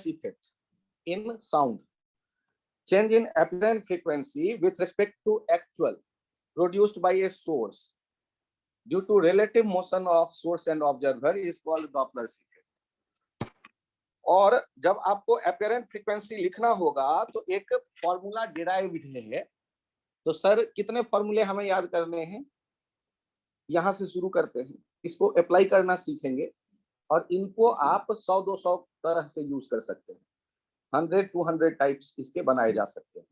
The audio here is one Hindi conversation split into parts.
effect in sound. Change in apparent frequency with respect to actual produced by a source due to relative motion of source and observer is called Doppler's effect. और जब आपको apparent frequency लिखना होगा तो एक फॉर्मूला डिराइव्ड है। तो सर कितने फॉर्मूले हमें याद करने हैं? यहां से शुरू करते हैं, इसको अप्लाई करना सीखेंगे और इनको आप 100-200 तरह से यूज कर सकते हैं। 100-200 टाइप्स इसके बनाए जा सकते हैं।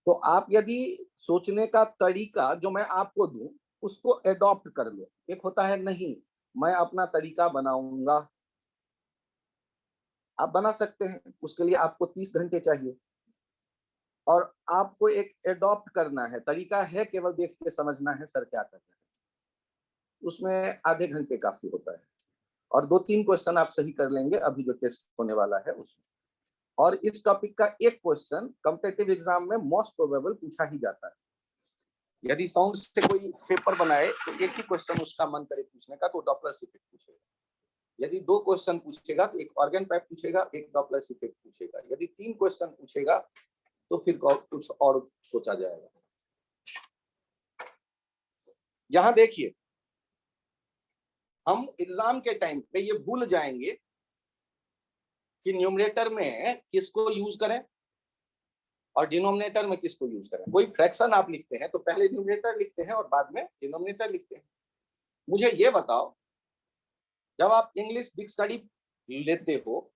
तो आप यदि सोचने का तरीका जो मैं आपको दूं उसको एडॉप्ट कर लो। एक होता है नहीं मैं अपना तरीका बनाऊंगा, आप बना सकते हैं, उसके लिए आपको 30 घंटे चाहिए। और आपको एक एडॉप्ट करना है, तरीका है केवल देख के समझना है सर क्या करना है, उसमें आधे घंटे काफी होता है। और 2-3 क्वेश्चन आप सही कर लेंगे अभी जो टेस्ट होने वाला है उसमें। और इस टॉपिक का एक क्वेश्चन कॉम्पिटिटिव एग्जाम में मोस्ट प्रोबेबल पूछा ही जाता है। यदि साउंड से कोई पेपर बनाए तो एक ही क्वेश्चन उसका मन करे पूछने का तो डॉपलर इफेक्ट पूछेगा। यदि 2 क्वेश्चन पूछेगा तो एक ऑर्गन पाइप पूछेगा, एक डॉपलर इफेक्ट पूछेगा। यदि 3 क्वेश्चन पूछेगा तो फिर कुछ और सोचा जाएगा। यहां देखिए हम एग्जाम के टाइम पे ये भूल जाएंगे कि न्यूमरेटर में किसको यूज करें और डिनोमिनेटर में किसको यूज करें। कोई फ्रैक्शन आप लिखते हैं तो पहले न्यूमरेटर लिखते हैं और बाद में डिनोमिनेटर लिखते हैं। मुझे ये बताओ जब आप इंग्लिश डिक्शनरी लेते हो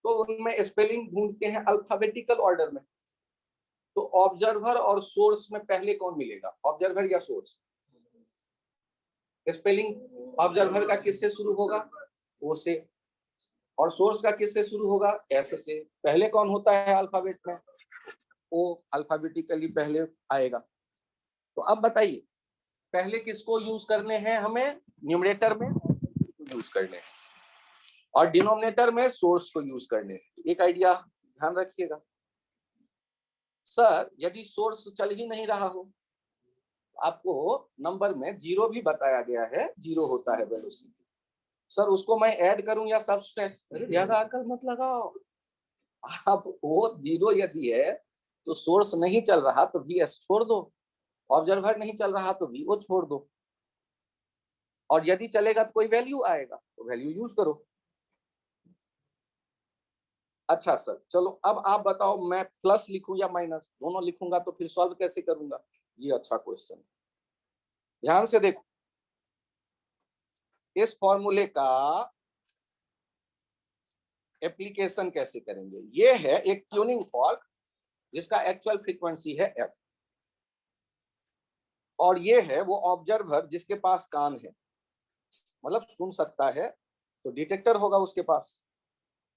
तो उनमें स्पेलिंग ढूंढते हैं अल्फाबेटिकल ऑर्डर में, तो ऑब्जर्वर और सोर्स में पहले कौन मिलेगा, ऑब्जर्वर या सोर्स? स्पेलिंग ऑब्जर्वर का किससे शुरू होगा? ओ से। और सोर्स का किससे शुरू होगा? एस से। पहले कौन होता है अल्फाबेट में? ओ अल्फाबेटिकली पहले आएगा। तो अब बताइए पहले किसको यूज करने हैं हमें? न्यूमरेटर में यूज करने हैं और डिनोमिनेटर में सोर्स को यूज करने हैं। एक आइडिया ध्यान रखिएगा। सर यदि सोर्स चल ही नहीं रहा हो, आपको नंबर में 0 भी बताया गया है, 0 होता है वेलोसिटी। सर उसको मैं ऐड करूं या सब्सट्रैक्ट? ज्यादा अकल मत लगाओ। आप वो 0 यदि है तो सोर्स नहीं चल रहा तो भी एस छोड़ दो, ऑब्जर्वर नहीं चल रहा तो भी वो छोड़ दो, और यदि चलेगा तो कोई वैल्यू आएगा तो वैल्यू यूज करो। अच्छा सर चलो अब आप बताओ मैं प्लस लिखूं या माइनस? दोनों लिखूंगा तो फिर सॉल्व कैसे करूंगा? ये अच्छा क्वेश्चन। ध्यान से देखो इस फॉर्मूले का एप्लीकेशन कैसे करेंगे। ये है एक ट्यूनिंग फॉर्क जिसका एक्चुअल फ्रीक्वेंसी है एफ, और ये है वो ऑब्जर्वर जिसके पास कान है, मतलब सुन सकता है, तो डिटेक्टर होगा उसके पास।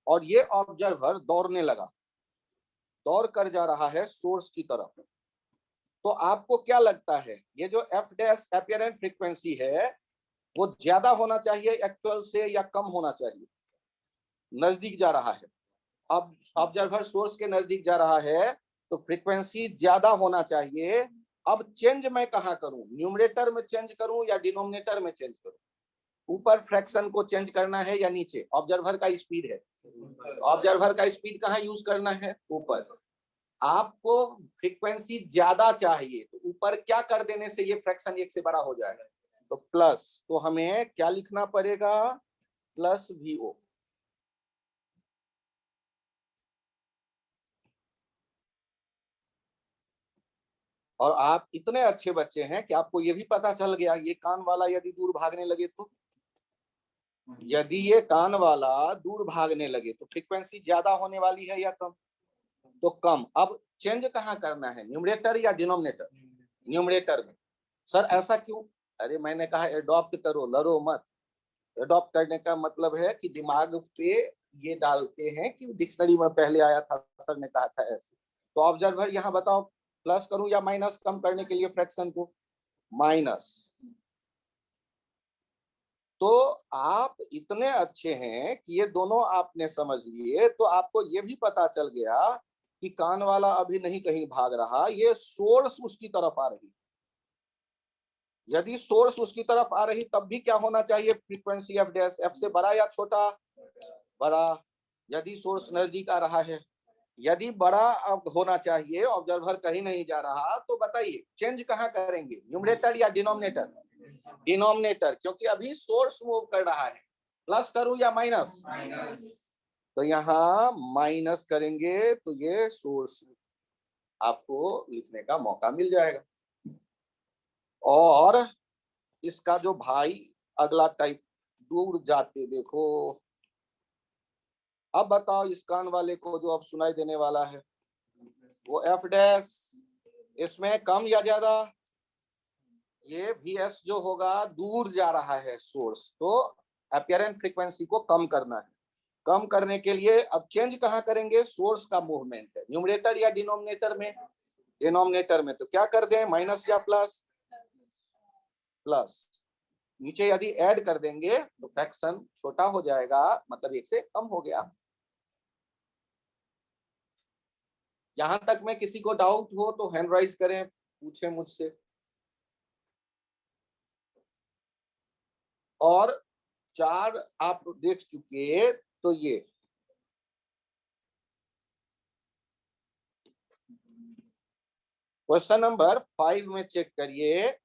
और ये ऑब्जर्वर दौड़ने लगा, दौड़ कर जा रहा है सोर्स की तरफ। तो आपको क्या लगता है ये जो एफ डैश अपीयरेंट फ्रीक्वेंसी है वो ज्यादा होना चाहिए एक्चुअल से या कम होना चाहिए? नजदीक जा रहा है, अब ऑब्जर्वर सोर्स के नजदीक जा रहा है तो फ्रीक्वेंसी ज्यादा होना चाहिए। अब चेंज मैं कहां करूं? न्यूमरेटर में चेंज करूं या डिनोमिनेटर में चेंज करूं? ऊपर फ्रैक्शन को चेंज करना है या नीचे? ऑब्जर्वर का स्पीड है, ऑब्जर्वर का स्पीड कहां यूज करना है? ऊपर। आपको फ्रीक्वेंसी ज्यादा चाहिए तो ऊपर क्या कर देने से ये फ्रैक्शन 1 से बड़ा हो जाएगा? तो प्लस, तो हमें क्या लिखना पड़ेगा? Plus VO। और आप इतने अच्छे बच्चे हैं कि आपको ये भी पता चल गया ये कान वाला यदि दूर भागने लगे तो, यदि ये कान वाला दूर भागने लगे तो फ्रीक्वेंसी ज्यादा होने वाली है या कम? तो कम। अब चेंज कहाँ करना है, न्यूमरेटर या डिनोमिनेटर? न्यूमरेटर में। सर ऐसा क्यों? अरे मैंने कहा एडॉप्ट करो, लड़ो मत। एडॉप्ट करने का मतलब है कि दिमाग पे ये डालते हैं कि डिक्शनरी में पहले आया था, सर ने कहा था ऐसे। तो ऑब्जर्वर यहाँ बताओ प्लस करूं या माइनस कम करने के लिए फ्रैक्शन को? माइनस। तो आप इतने अच्छे हैं कि ये दोनों आपने समझ लिए, तो आपको ये भी पता चल गया कि कान वाला अभी नहीं कहीं भाग रहा, ये सोर्स उसकी तरफ आ रही। यदि सोर्स उसकी तरफ आ रही तब भी क्या होना चाहिए? Frequency F dash. एफ से बड़ा या छोटा? बड़ा। यदि सोर्स नजदीक आ रहा है, यदि बड़ा अब होना चाहिए, ऑब्जर्वर कहीं नहीं जा रहा, तो बताइए चेंज कहाँ करेंगे, न्यूमरेटर या डिनोमिनेटर? डिनोमिनेटर, क्योंकि अभी सोर्स मूव कर रहा है। प्लस करूं या माइनस? तो यहाँ माइनस करेंगे तो ये सोर्स आपको लिखने का मौका मिल जाएगा। और इसका जो भाई अगला टाइप दूर जाते देखो, अब बताओ इस कान वाले को जो अब सुनाई देने वाला है वो एफ डैश, इसमें कम या ज्यादा? ये वीएस जो होगा दूर जा रहा है सोर्स, तो अपीयरेंट फ्रीक्वेंसी को कम करना है। कम करने के लिए अब चेंज कहाँ करेंगे? सोर्स का मूवमेंट है, न्यूमरेटर या डिनोमिनेटर में? डिनोमिनेटर में। तो क्या कर दें, माइनस या प्लस? प्लस। नीचे यदि ऐड कर देंगे तो फ्रैक्शन छोटा हो जाएगा, मतलब एक से कम हो गया। यहां तक में किसी को डाउट हो तो हैंड राइज करें, पूछें मुझसे। और 4 आप देख चुके, तो ये क्वेश्चन नंबर 5 में चेक करिए,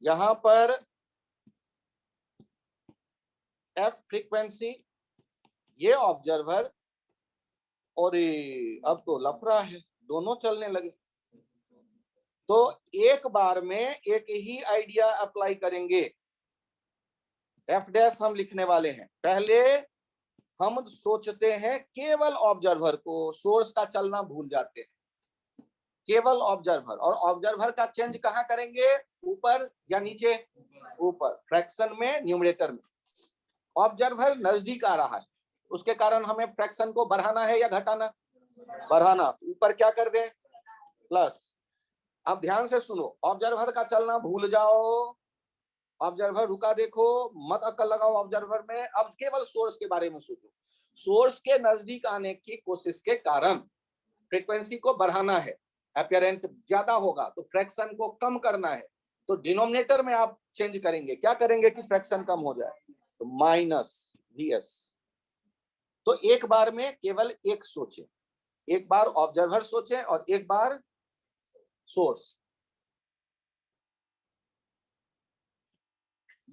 यहां पर एफ फ्रीक्वेंसी, ये ऑब्जर्वर, और अब तो लफड़ा है, दोनों चलने लगे। तो एक बार में एक ही आइडिया अप्लाई करेंगे। एफ डैश हम लिखने वाले हैं, पहले हम सोचते हैं केवल ऑब्जर्वर को, सोर्स का चलना भूल जाते हैं, केवल ऑब्जर्वर। और ऑब्जर्वर का चेंज कहाँ करेंगे, ऊपर या नीचे? ऊपर, फ्रैक्शन में, न्यूमरेटर में। ऑब्जर्वर नजदीक आ रहा है, उसके कारण हमें फ्रैक्शन को बढ़ाना है या घटाना? बढ़ाना। ऊपर क्या कर दें, प्लस। अब ध्यान से सुनो, ऑब्जर्वर का चलना भूल जाओ, ऑब्जर्वर रुका देखो, मत अक्ल लगाओ ऑब्जर्वर में, अब केवल सोर्स के बारे में सोचो। सोर्स के नजदीक आने की कोशिश के कारण फ्रीक्वेंसी को बढ़ाना है, अपीयरेंट ज्यादा होगा तो फ्रैक्शन को कम करना है। तो डिनोमिनेटर में आप चेंज करेंगे, क्या करेंगे कि फ्रैक्शन कम हो जाए? तो माइनस वीएस। तो एक बार में केवल एक सोचें, एक बार ऑब्जर्वर सोचें और एक बार सोर्स।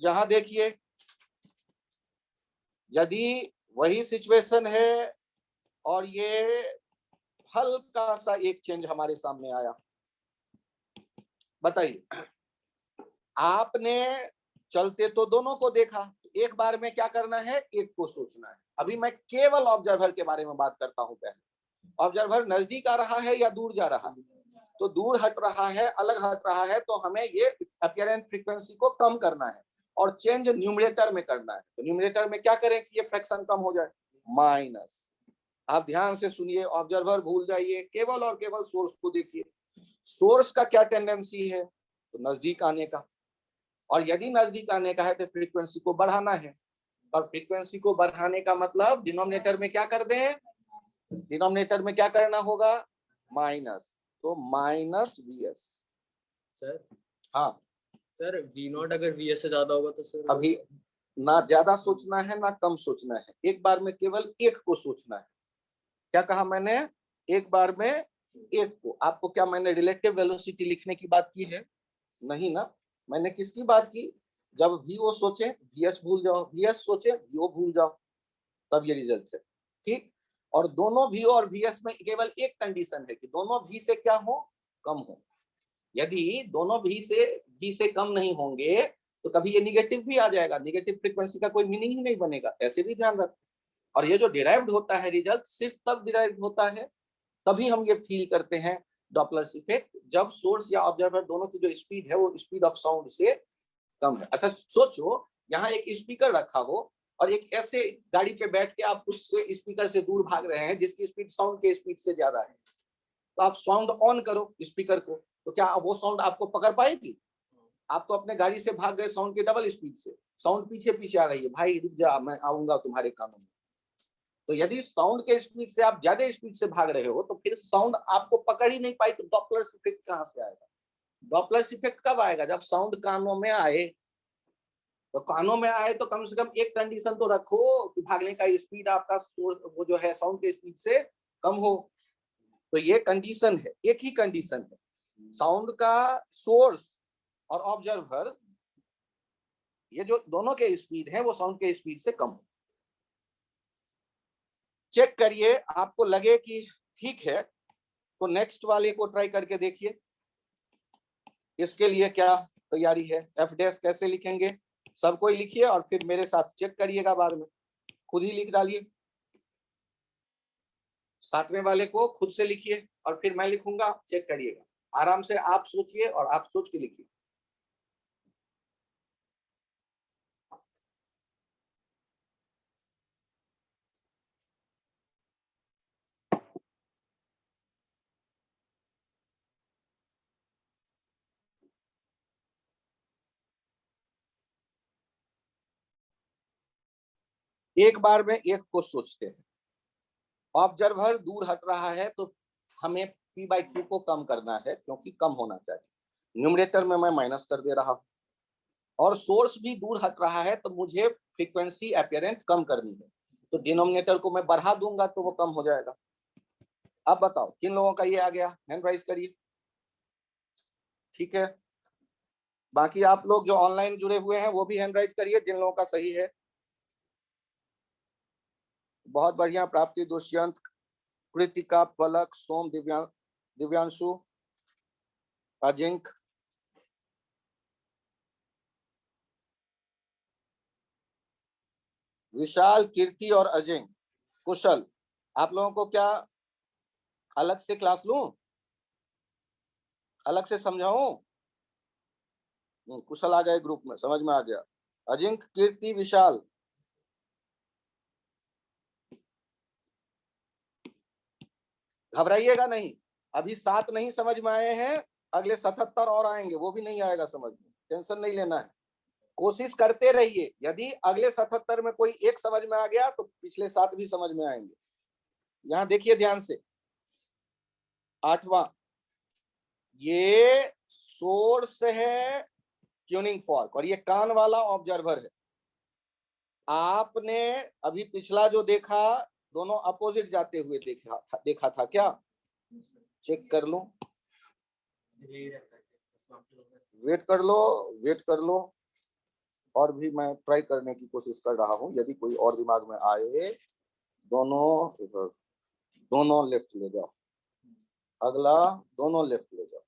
यहां देखिए, यदि वही सिचुएशन है और ये हल्का सा एक चेंज हमारे सामने आया, बताइए, आपने चलते तो दोनों को देखा, एक बार में क्या करना है, एक को सोचना है। अभी मैं केवल ऑब्जर्वर के बारे में बात करता हूं। पहले ऑब्जर्वर नजदीक आ रहा है या दूर जा रहा है? तो दूर हट रहा है, अलग हट रहा है, तो हमें ये अपीयरेंट फ्रीक्वेंसी को कम करना है और चेंज न्यूमरेटर में करना है। तो न्यूमरेटर में क्या करें कि ये फ्रैक्शन कम हो जाए, माइनस। आप ध्यान से सुनिए, ऑब्जर्वर भूल जाइए, केवल और केवल सोर्स को देखिए। सोर्स का क्या टेंडेंसी है, तो नजदीक आने का, और यदि नजदीक आने का है तो फ्रीक्वेंसी को बढ़ाना है। और फ्रीक्वेंसी को बढ़ाने का मतलब डिनोमिनेटर में क्या कर दें, डिनोमिनेटर में क्या करना होगा, माइनस। तो माइनस वीएस। सर, हाँ सर वी नॉट अगर वीएस से ज्यादा होगा तो सर? अभी ना ज्यादा सोचना है ना कम सोचना है, एक बार में केवल एक को सोचना है। क्या कहा मैंने, एक बार में एक को। आपको क्या मैंने रिलेटिव वेलोसिटी लिखने की बात की है? नहीं ना, मैंने किसकी बात की, जब वीओ सोचे वीएस भूल जाओ, वीएस सोचे वीओ भूल जाओ, तब ये रिजल्ट है। ठीक। और दोनों वीओ और वीएस में केवल एक कंडीशन है कि दोनों वी से क्या हो, कम हो। यदि दोनों वी से कम नहीं होंगे तो कभी ये निगेटिव भी आ जाएगा, निगेटिव फ्रीक्वेंसी का कोई मीनिंग ही नहीं बनेगा, ऐसे भी ध्यान रख। और ये जो डिराइव्ड होता है रिजल्ट, सिर्फ तब डिराइव्ड होता है, तभी हम ये फील करते हैं डॉपलर्स इफेक्ट, जब सोर्स या ऑब्जर्वर दोनों की जो स्पीड है वो स्पीड ऑफ साउंड से कम है। अच्छा सोचो, यहाँ एक स्पीकर रखा हो और एक ऐसे गाड़ी पे बैठ के आप उस स्पीकर से दूर भाग रहे हैं जिसकी स्पीड साउंड के स्पीड से ज्यादा है, तो आप साउंड ऑन करो स्पीकर को, तो क्या वो साउंड आपको पकड़ पाएगी? आप तो अपने गाड़ी से भाग गए साउंड के डबल स्पीड से, साउंड पीछे पीछे आ रही है, भाई रुक जा मैं आऊंगा तुम्हारे कानों में। तो यदि साउंड के स्पीड से आप ज्यादा स्पीड से भाग रहे हो तो फिर साउंड आपको पकड़ ही नहीं पाई, तो डॉपलर इफेक्ट कहां से आएगा? डॉपलर इफेक्ट कब आएगा, जब साउंड कानों में आए। तो कानों में आए तो कम से कम एक कंडीशन तो रखो कि भागने का स्पीड आपका वो जो है साउंड के स्पीड से कम हो। तो ये कंडीशन है, एक ही कंडीशन है, साउंड का सोर्स और ऑब्जर्वर, ये जो दोनों के स्पीड है वो साउंड के स्पीड से कम हो। चेक करिए, आपको लगे कि ठीक है तो नेक्स्ट वाले को ट्राई करके देखिए। इसके लिए क्या तैयारी है, एफ डैश कैसे लिखेंगे, सबको ही लिखिए और फिर मेरे साथ चेक करिएगा, बाद में खुद ही लिख डालिए। सातवें वाले को खुद से लिखिए और फिर मैं लिखूंगा, चेक करिएगा। आराम से आप सोचिए और आप सोच के लिखिए। एक बार में एक को सोचते हैं। ऑब्जर्वर दूर हट रहा है तो हमें P/Q को कम करना है, क्योंकि कम होना चाहिए। न्यूमरेटर में मैं माइनस कर दे रहा हूं, और सोर्स भी दूर हट रहा है तो मुझे फ्रीक्वेंसी अपीयरेंट कम करनी है, तो डिनोमिनेटर को मैं बढ़ा दूंगा तो वो कम हो जाएगा। अब बताओ किन लोगों का ये आ गया, हैंड राइज करिए। ठीक है, बाकी आप लोग जो ऑनलाइन जुड़े हुए हैं वो भी हैंड राइज करिए जिन लोगों का सही है। बहुत बढ़िया, प्राप्ति, दुष्यंत, कृतिका, पलक, सोम, दिव्यांशु, अजिंक, विशाल, कीर्ति और अजय, कुशल। आप लोगों को क्या अलग से क्लास लूं, अलग से समझाऊं? कुशल आ गए ग्रुप में, समझ में आ गया। अजिंक, कीर्ति, विशाल, घबराइएगा नहीं। अभी 7 नहीं समझ में आए हैं, अगले 77 और आएंगे, वो भी नहीं आएगा समझ में, टेंशन नहीं लेना है। कोशिश करते रहिए, यदि अगले 77 में कोई एक समझ में आ गया तो पिछले 7 भी समझ में आएंगे। यहाँ देखिए ध्यान से, 8वां, ये सोर्स है ट्यूनिंग फॉर्क और ये कान वाला ऑब्जर्वर है। आपने अभी पिछला जो देखा, दोनों अपोजिट जाते हुए देखा था क्या? चेक कर लो, वेट कर लो, वेट कर लो, और भी मैं ट्राई करने की कोशिश कर रहा हूं, यदि कोई और दिमाग में आए। दोनों दोनों लेफ्ट ले जाओ, अगला दोनों लेफ्ट ले जाओ,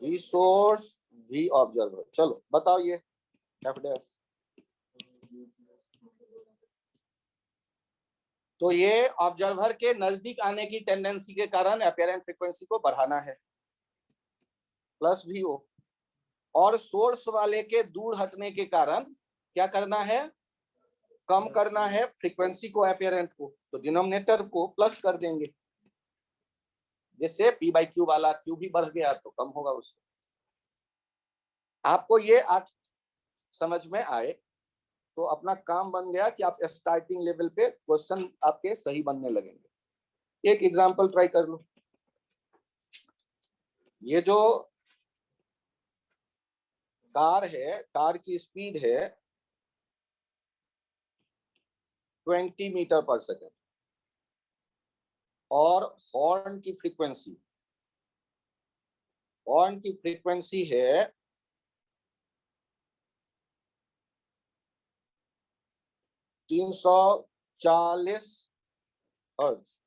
वी सोर्स वी ऑब्जर्वर। चलो बताओ ये एफ डैश। तो ये ऑब्जर्वर के नजदीक आने की टेंडेंसी के कारण अपीयरेंट फ्रीक्वेंसी को बढ़ाना है, प्लस भी हो, और सोर्स वाले के दूर हटने के कारण क्या करना है, कम करना है फ्रीक्वेंसी को, अपीयरेंट को, तो डिनोमिनेटर को प्लस कर देंगे, जिससे P/Q वाला Q भी बढ़ गया तो कम होगा उससे। आपको ये आज समझ में आए तो अपना काम बन गया कि आप स्टार्टिंग लेवल पे क्वेश्चन आपके सही बनने लगेंगे। एक एग्जांपल ट्राई कर लो। ये जो कार है, कार की स्पीड है 20 मीटर पर सेकेंड, और हॉर्न की फ्रीक्वेंसी है 340 हर्ट्ज,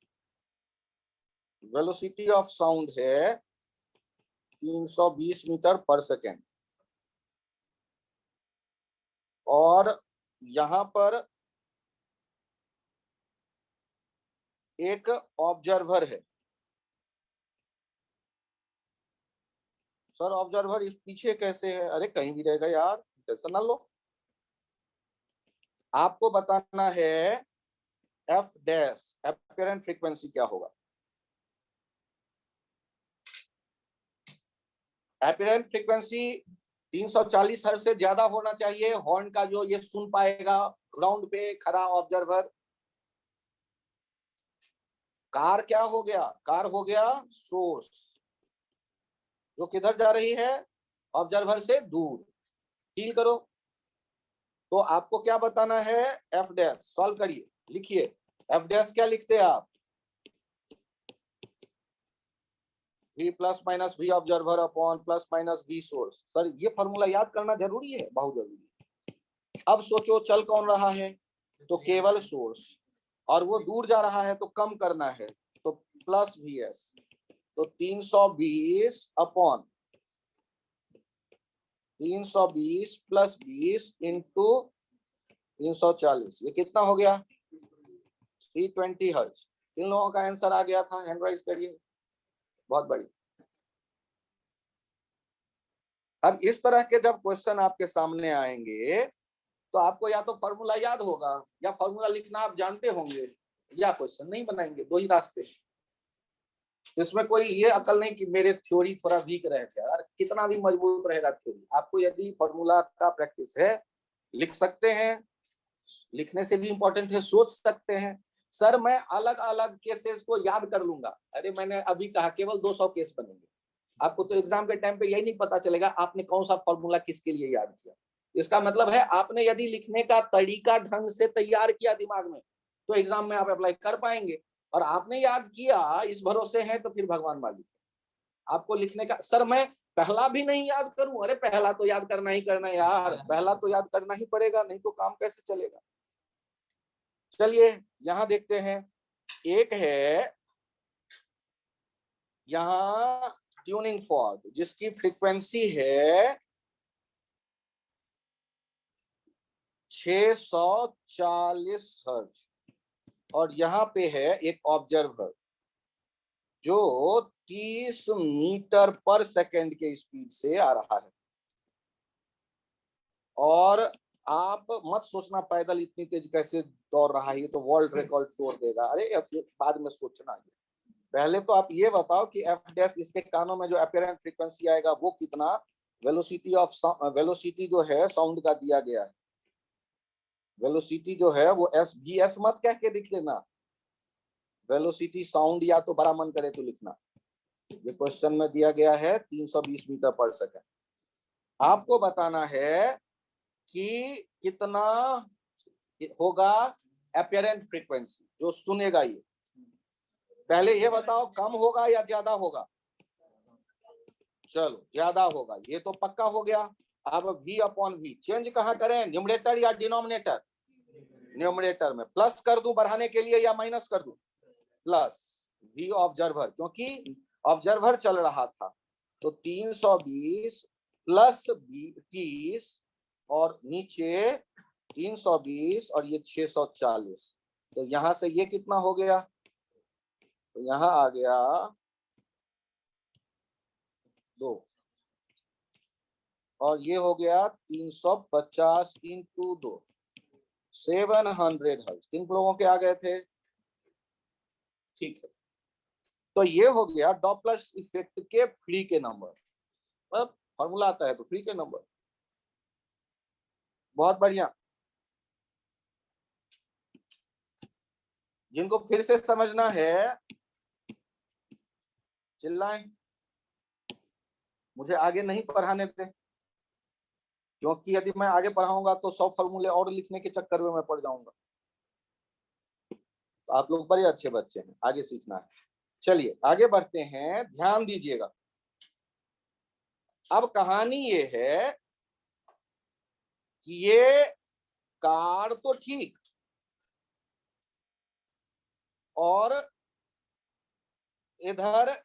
वेलोसिटी ऑफ साउंड है 320 मीटर पर सेकेंड, और यहां पर एक ऑब्जर्वर है। सर ऑब्जर्वर इस पीछे कैसे है? अरे कहीं भी रहेगा यार, टेंशन ना लो। आपको बताना है एफ डैश, अपीयरेंट फ्रीक्वेंसी क्या होगा। अपीयरेंट फ्रीक्वेंसी 340 हर्ट्ज से ज्यादा होना चाहिए, हॉर्न का जो ये सुन पाएगा ग्राउंड पे खड़ा ऑब्जर्वर। कार क्या हो गया, कार हो गया सोर्स, जो किधर जा रही है, ऑब्जर्वर से दूर। फील करो, तो आपको क्या बताना है, एफ डैश सॉल्व करिए, लिखिए एफ डैश क्या लिखते हैं आप, v plus minus v observer upon plus minus v source. Sir ये फॉर्मूला याद करना जरूरी है, बहुत जरूरी है। अब सोचो चल कौन रहा है, तो केवल सोर्स, और वो दूर जा रहा है तो कम करना है, तो प्लस vs, तो 320 अपॉन 320 प्लस 20 इंटू 340, ये कितना हो गया 320 हर्ट्ज। इन लोगों का आंसर आ गया था, हैंड राइज करिए, बहुत बड़ी। अब इस तरह के जब क्वेश्चन आपके सामने आएंगे तो आपको या तो फॉर्मूला याद होगा या फॉर्मूला लिखना आप जानते होंगे, या क्वेश्चन नहीं बनाएंगे, दो ही रास्ते। इसमें कोई ये अकल नहीं कि मेरे थ्योरी थोड़ा वीक रहे थे, यार कितना भी मजबूत रहेगा थ्योरी, आपको यदि फॉर्मूला का प्रैक्टिस है लिख सकते हैं, लिखने से भी इंपॉर्टेंट है सोच सकते हैं। सर मैं अलग अलग केसेस को याद कर लूंगा, अरे मैंने अभी कहा केवल 200 केस बनेंगे, आपको तो एग्जाम के टाइम पे यही नहीं पता चलेगा आपने कौन सा फॉर्मूला किसके लिए याद किया। इसका मतलब है आपने यदि लिखने का तरीका ढंग से तैयार किया दिमाग में तो एग्जाम में आप अप्लाई कर पाएंगे, और आपने याद किया इस भरोसे है तो फिर भगवान मालिक आपको लिखने का। सर मैं पहला भी नहीं याद करूं, अरे पहला तो याद करना ही करना यार, पहला तो याद करना ही पड़ेगा, नहीं तो काम कैसे चलेगा। चलिए यहां देखते हैं, एक है यहां ट्यूनिंग फॉर्क जिसकी फ्रीक्वेंसी है 640 हर्ट्ज, और यहाँ पे है एक ऑब्जर्वर जो 30 मीटर पर सेकंड के स्पीड से आ रहा है, और आप मत सोचना पैदल इतनी तेज कैसे दौड़ रहा है, ये तो वर्ल्ड रिकॉर्ड तोड़ देगा, अरे बाद में सोचना है। पहले तो आप ये बताओ कि एफ डैश इसके कानों में जो अपीरेंट फ्रीक्वेंसी आएगा वो कितना, वेलोसिटी जो है साउंड का दिया गया है, वेलोसिटी जो है वो एस भी एस मत कह के लिख लेना, वेलोसिटी साउंड या तो बड़ा मन करे तो लिखना। ये क्वेश्चन में दिया गया है 320 मीटर पर सेकंड, आपको बताना है कि कितना होगा अपीरेंट फ्रीक्वेंसी जो सुनेगा ये। पहले ये बताओ कम होगा या ज्यादा होगा, चलो ज्यादा होगा, ये तो पक्का हो गया। अब v अपॉन v चेंज कहाँ करें, न्यूमरेटर या डिनोमिनेटर, न्यूमरेटर में प्लस कर दूं बढ़ाने के लिए या माइनस कर दूं, प्लस v ऑब्जर्वर, क्योंकि ऑब्जर्वर चल रहा था, तो 320 प्लस 30 और नीचे 320 और ये 640, तो यहां से ये कितना हो गया, तो यहां आ गया 2, और ये हो गया 350 इंटू 2, 700 हर्ट्ज। किन लोगों के आ गए थे, ठीक है। तो ये हो गया डॉपलर इफेक्ट के फ्री के नंबर, मतलब फॉर्मूला आता है तो फ्री के नंबर, बहुत बढ़िया। जिनको फिर से समझना है चिल्लाएं, मुझे आगे नहीं पढ़ाने दें, क्योंकि यदि मैं आगे पढ़ाऊंगा तो 100 फॉर्मूले और लिखने के चक्कर में मैं पड़ जाऊंगा। तो आप लोग बड़े अच्छे बच्चे हैं, आगे सीखना है। चलिए आगे बढ़ते हैं, ध्यान दीजिएगा। अब कहानी ये है कि ये कार तो ठीक, और इधर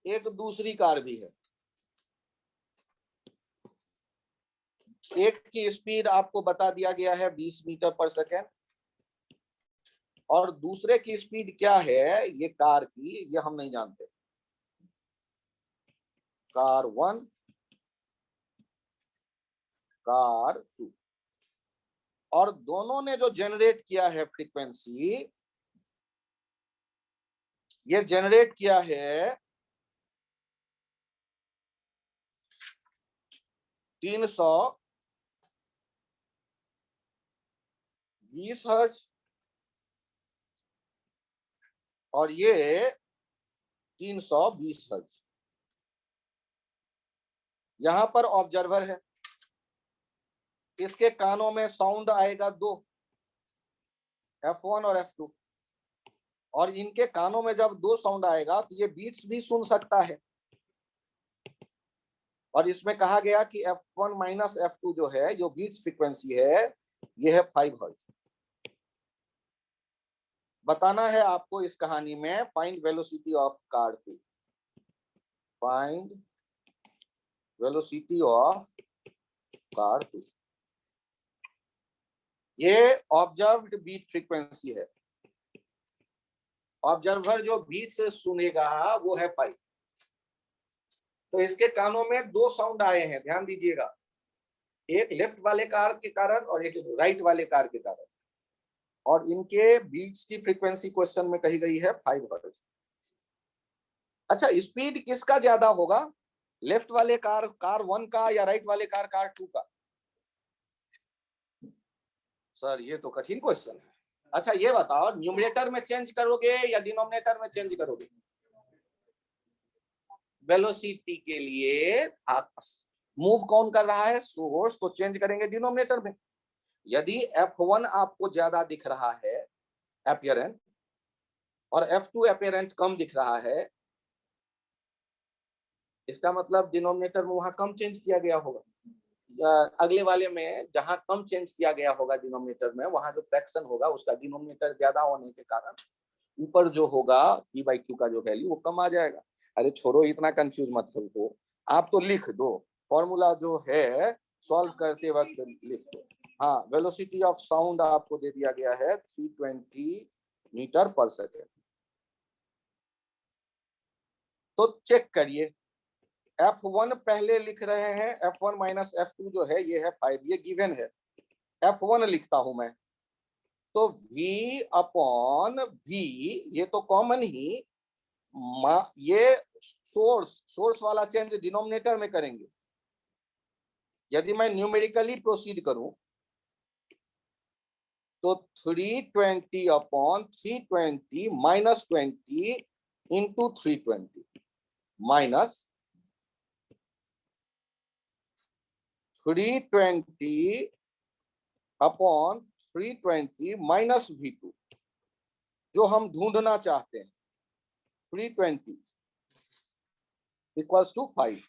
एक दूसरी कार भी है, एक की स्पीड आपको बता दिया गया है 20 मीटर पर सेकेंड, और दूसरे की स्पीड क्या है ये कार की, ये हम नहीं जानते, कार 1 कार 2, और दोनों ने जो जनरेट किया है फ्रीक्वेंसी, ये जनरेट किया है 320 हर्ट्ज, और ये 320 हर्ट्ज। यहां पर ऑब्जर्वर है, इसके कानों में साउंड आएगा दो, F1 और F2, और इनके कानों में जब दो साउंड आएगा तो ये बीट्स भी सुन सकता है। और इसमें कहा गया कि F1 माइनस F2 जो है, जो बीट्स फ्रीक्वेंसी है, ये है 5 हर्ट्ज। बताना है आपको इस कहानी में find velocity of car 2, find velocity of car 2। ये ऑब्जर्व्ड बीट फ्रीक्वेंसी है। ऑब्जर्वर जो बीट से सुनेगा वो है 5। तो इसके कानों में दो साउंड आए हैं, ध्यान दीजिएगा, एक लेफ्ट वाले कार के कारण और एक राइट वाले कार के कारण, और इनके बीट्स की फ्रीक्वेंसी क्वेश्चन में कही गई है 5 हर्ट्ज। अच्छा, स्पीड किसका ज्यादा होगा, लेफ्ट वाले कार 1 का या राइट वाले कार 2 का? सर ये तो कठिन क्वेश्चन है। अच्छा ये बताओ, न्यूमरेटर में चेंज करोगे या डिनोमिनेटर में चेंज करोगे? वेलोसिटी के लिए आप मूव कौन कर रहा है, सोर्स, तो चेंज करेंगे डिनोमिनेटर में। यदि F1 आपको ज्यादा दिख रहा है अपीयरेंट और F2 अपीयरेंट कम दिख रहा है, इसका मतलब डिनोमिनेटर में वहां कम चेंज किया गया होगा। अगले वाले में जहां कम चेंज किया गया होगा डिनोमिनेटर में, वहां जो फ्रैक्शन होगा उसका डिनोमिनेटर ज्यादा होने के कारण ऊपर जो होगा P/Q का जो वैल्यू वो कम आ जाएगा। अरे छोड़ो, इतना कंफ्यूज मत हो, आप तो लिख दो फॉर्मूला जो है, सॉल्व करते वक्त लिख दो। हाँ, वेलोसिटी ऑफ साउंड आपको दे दिया गया है 320 मीटर पर सेकेंड। तो चेक करिए, F1 पहले लिख रहे हैं, F1 माइनस F2 जो है ये है 5, ये गिवन है। F1 लिखता हूं मैं, तो V अपॉन V, ये तो कॉमन ही, ये सोर्स वाला चेंज डिनोमिनेटर में करेंगे। यदि मैं न्यूमेरिकली प्रोसीड करूं तो 320 upon 320 minus 20 into 320 minus 320 upon 320 minus V2, जो हम ढूंढना चाहते हैं, 320 इक्वल्स टू 5।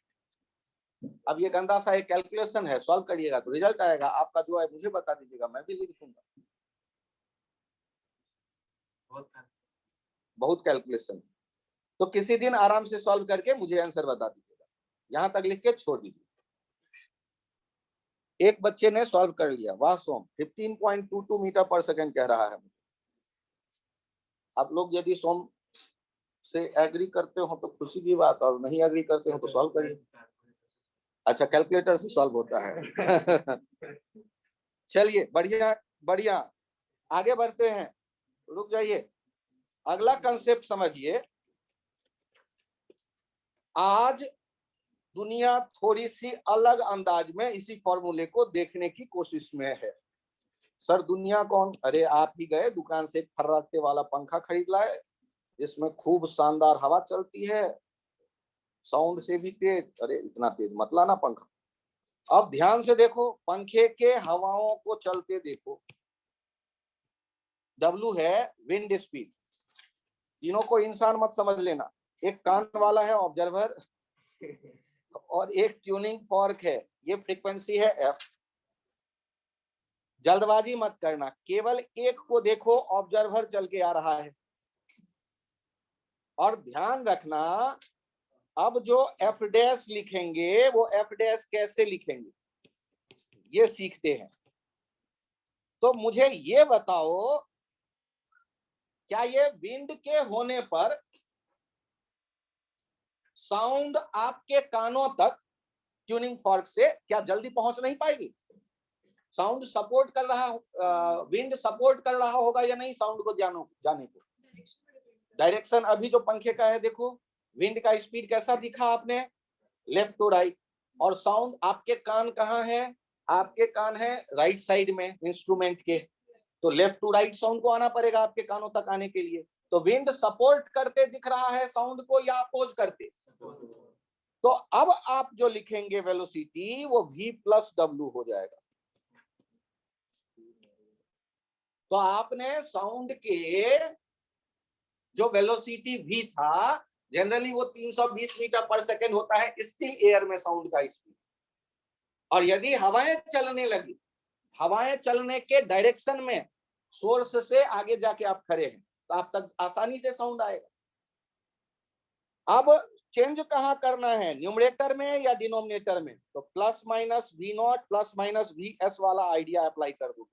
अब ये गंदा सा एक कैलकुलेशन है, सॉल्व करिएगा तो रिजल्ट आएगा आपका, जो है मुझे बता दीजिएगा, मैं भी लिख दूंगा। बहुत कैलकुलेशन, तो किसी दिन आराम से सॉल्व करके मुझे आंसर बता दीजिएगा। यहां तक लिख के छोड़ दीजिए। एक बच्चे ने सॉल्व कर लिया, वाह सोम, 15.22 मीटर पर सेकंड कह रहा है। आप लोग यदि सोम से एग्री करते हो तो खुशी की बात, और नहीं एग्री करते हो तो सॉल्व करिए। अच्छा, कैलकुलेटर से सॉल्व होता है। चलिए, बढ़िया बढ़िया, आगे बढ़ते हैं। रुक जाइए, अगला कंसेप्ट समझिए। आज दुनिया थोड़ी सी अलग अंदाज में इसी फॉर्मूले को देखने की कोशिश में है। सर दुनिया कौन? अरे आप ही गए दुकान से फर्राटे वाला पंखा खरीद लाए, जिसमें खूब शानदार हवा चलती है, साउंड से भी तेज। अरे इतना तेज मत लाना पंखा। अब ध्यान से देखो, पंखे के हवाओं को चलते देखो। W है विंड स्पीड, तीनों को इंसान मत समझ लेना। एक कान वाला है ऑब्जर्वर और एक ट्यूनिंग फॉर्क है, ये फ्रीक्वेंसी है F। जल्दबाजी मत करना, केवल एक को देखो, ऑब्जर्वर चल के आ रहा है। और ध्यान रखना, अब जो F डैश लिखेंगे वो F डैश कैसे लिखेंगे ये सीखते हैं। तो मुझे ये बताओ, क्या ये विंड के होने पर साउंड आपके कानों तक ट्यूनिंग फॉर्क से क्या जल्दी पहुंच नहीं पाएगी? साउंड सपोर्ट कर रहा, विंड सपोर्ट कर रहा होगा या नहीं साउंड को जाने को? डायरेक्शन अभी जो पंखे का है देखो, विंड का स्पीड कैसा दिखा आपने, लेफ्ट टू राइट। और साउंड आपके कान कहाँ है? आपके कान है राइट साइड में इंस्ट्रूमेंट के, तो लेफ्ट टू राइट साउंड को आना पड़ेगा आपके कानों तक आने के लिए। तो विंड सपोर्ट करते दिख रहा है साउंड को या अपोज करते? तो अब आप जो लिखेंगे वेलोसिटी वो V प्लस W हो जाएगा। तो आपने साउंड के जो वेलोसिटी भी था, जनरली वो 320 मीटर पर सेकेंड होता है स्टिल एयर में साउंड का स्पीड, और यदि हवाएं चलने लगी, हवाएं चलने के डायरेक्शन में सोर्स से आगे जाके आप खड़े हैं, तो आप तक आसानी से साउंड आएगा। अब चेंज कहाँ करना है, न्यूमरेटर में या डिनोमिनेटर में? तो plus minus V naught plus minus V S वाला आइडिया अप्लाई कर दो।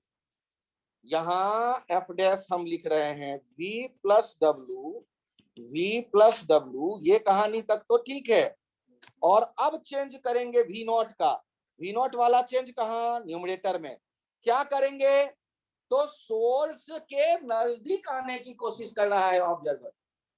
यहाँ एफ डैश हम लिख रहे हैं v प्लस डब्लू, ये कहानी तक तो ठीक है। और अब चेंज करेंगे वी नॉट का, वी नॉट वाला चेंज कहाँ, न्यूमरेटर में। क्या करेंगे, तो सोर्स के नजदीक आने की कोशिश कर रहा है ऑब्जर्वर,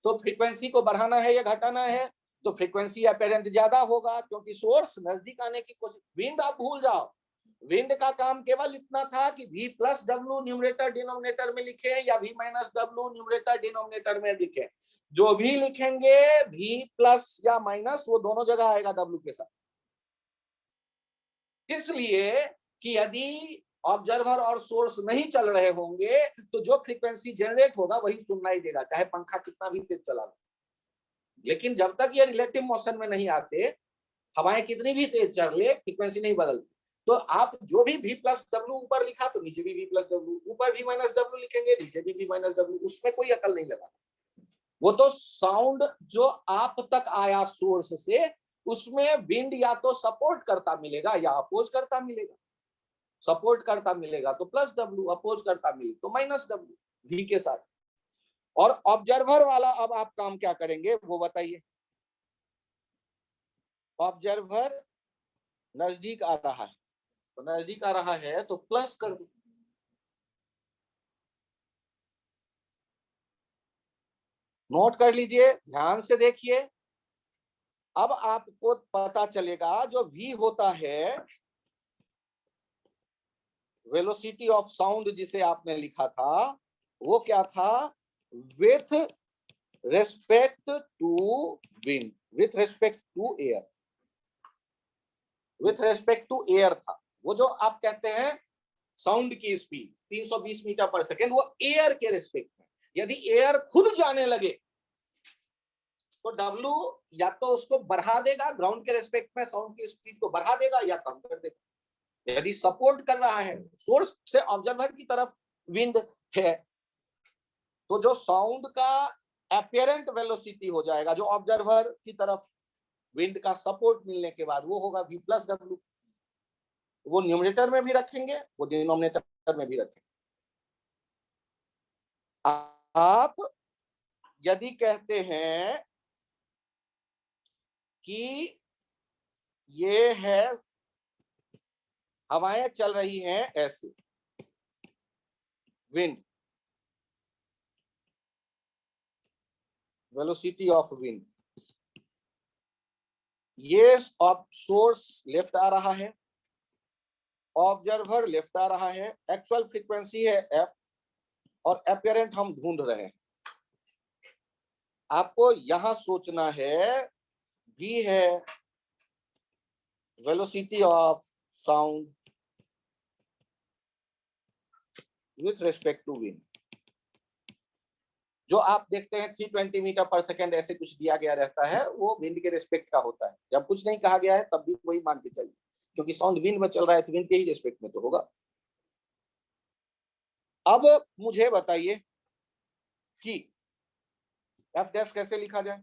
तो फ्रीक्वेंसी को बढ़ाना है या घटाना है, तो फ्रीक्वेंसी अपैरेंट ज्यादा होगा क्योंकि सोर्स नजदीक आने की कोशिश। विंड आप भूल जाओ, विंड का काम केवल इतना था कि v plus W numerator denominator में लिखे या v minus W numerator denominator में लिखे, जो भी लिखेंगे v प्लस या माइनस वो दोनों जगह आएगा w के साथ। इसलिए कि यदि ऑब्जर्वर और सोर्स नहीं चल रहे होंगे तो जो फ्रीक्वेंसी जनरेट होगा वही सुननाई देगा, चाहे पंखा कितना भी तेज चला लो। लेकिन जब तक ये रिलेटिव मोशन में नहीं आते, हवाएं कितनी भी तेज चल ले, फ्रीक्वेंसी नहीं बदलती। तो आप जो भी v प्लस डब्ल्यू ऊपर लिखा तो नीचे भी v प्लस डब्ल्यू, ऊपर v माइनस डब्ल्यू लिखेंगे नीचे भी v माइनस डब्ल्यू, उसमें कोई अकल नहीं लगा। वो तो साउंड जो आप तक आया सोर्स से, उसमें विंड या तो सपोर्ट करता मिलेगा या अपोज करता मिलेगा। सपोर्ट करता मिलेगा तो प्लस डब्ल्यू, अपोज करता मिले तो माइनस डब्ल्यू v के साथ। और ऑब्जर्वर वाला अब आप काम क्या करेंगे वो बताइए। ऑब्जर्वर नजदीक आ रहा है, तो नजदीक आ रहा है तो प्लस कर दो। नोट कर लीजिए, ध्यान से देखिए। अब आपको पता चलेगा जो v होता है, वेलोसिटी ऑफ साउंड जिसे आपने लिखा था, वो क्या था, with respect to wind, with respect to air, with respect to air था। वो जो आप कहते हैं साउंड की स्पीड 320 मीटर पर सेकेंड, वो एयर के रेस्पेक्ट में। यदि एयर खुद जाने लगे तो W या तो उसको बढ़ा देगा, ग्राउंड के रेस्पेक्ट में साउंड की स्पीड को बढ़ा देगा या कम कर देगा। यदि सपोर्ट कर रहा है सोर्स से ऑब्जर्वर की तरफ विंड है, तो जो साउंड का अपीयरेंट वेलोसिटी हो जाएगा जो ऑब्जर्वर की तरफ विंड का सपोर्ट मिलने के बाद, वो होगा v प्लस डब्ल्यू। वो न्यूमरेटर में भी रखेंगे, वो डिनोमिनेटर में भी रखेंगे। आप यदि कहते हैं कि ये है हवाएं चल रही हैं ऐसे, विंड, वेलोसिटी ऑफ विंड, ये सोर्स लेफ्ट आ रहा है, ऑब्जर्वर लेफ्ट आ रहा है, एक्चुअल फ्रीक्वेंसी है f और अपीयरेंट हम ढूंढ रहे हैं। आपको यहां सोचना है v है velocity of sound with respect to wind. जो आप देखते हैं 320 मीटर पर सेकेंड ऐसे कुछ दिया गया रहता है, वो विंड के रेस्पेक्ट का होता है। जब कुछ नहीं कहा गया है तब भी वही मान के चलिए, क्योंकि साउंड विंड में चल रहा है तो विंड के ही रेस्पेक्ट में तो होगा। अब मुझे बताइए कि एफ डैश कैसे लिखा जाए।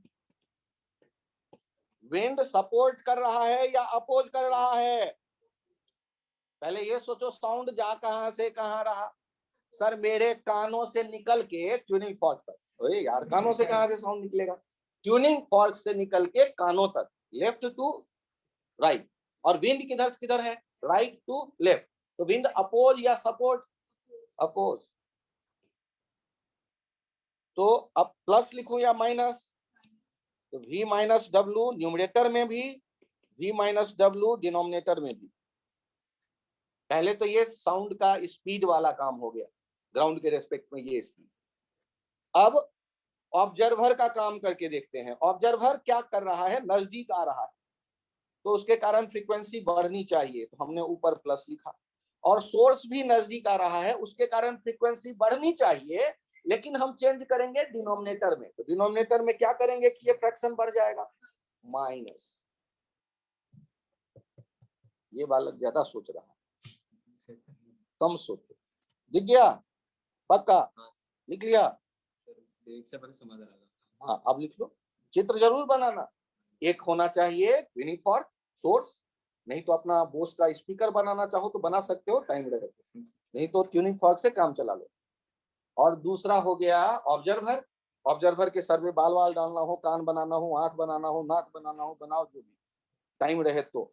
विंड सपोर्ट कर रहा है या अपोज कर रहा है, पहले ये सोचो। साउंड जा कहां से कहां रहा, सर मेरे कानों से निकल के ट्यूनिंग फॉर्क तक। अरे यार, कानों से कहां से साउंड निकलेगा, ट्यूनिंग फॉर्क से निकल के कानों तक, लेफ्ट टू राइट। और विंड किधर से किधर है, राइट टू लेफ्ट। तो विंड अपोज या सपोर्ट, अपोज। तो अब प्लस लिखूं या माइनस, तो v माइनस डब्ल्यू न्यूमरेटर में भी, v माइनस डब्ल्यू डिनोमिनेटर में भी। पहले तो ये साउंड का स्पीड वाला काम हो गया, ग्राउंड के रेस्पेक्ट में ये स्पीड। अब ऑब्जर्वर का काम करके देखते हैं। ऑब्जर्वर क्या कर रहा है, नजदीक आ रहा है, तो उसके कारण फ्रीक्वेंसी बढ़नी चाहिए, तो हमने ऊपर प्लस लिखा। और सोर्स भी नजदीक आ रहा है, उसके कारण फ्रीक्वेंसी बढ़नी चाहिए, लेकिन हम चेंज करेंगे डिनोमिनेटर में। तो डिनोमिनेटर में क्या करेंगे कि ये फ्रैक्शन बढ़ जाएगा, माइनस। ये बालक ज्यादा सोच रहा है, कम सोचो। दिख गया? पक्का? लिख लिया? एक से पहले समझ रहा था। हाँ, अब लिख लो। चित्र जरूर बनाना। एक होना चाहिए ट्यूनिंग फॉर सोर्स, नहीं तो अपना बोस का स्पीकर बनाना चाहो तो बना सकते हो, टाइम रहे तो, नहीं तो ट्यूनिंग फॉर्क से काम चला लो। और दूसरा हो गया ऑब्जर्वर। ऑब्जर्वर के सर में बाल वाल डालना हो, कान बनाना हो, आंख बनाना हो, नाक बनाना हो, बनाओ, जो भी टाइम रहे तो।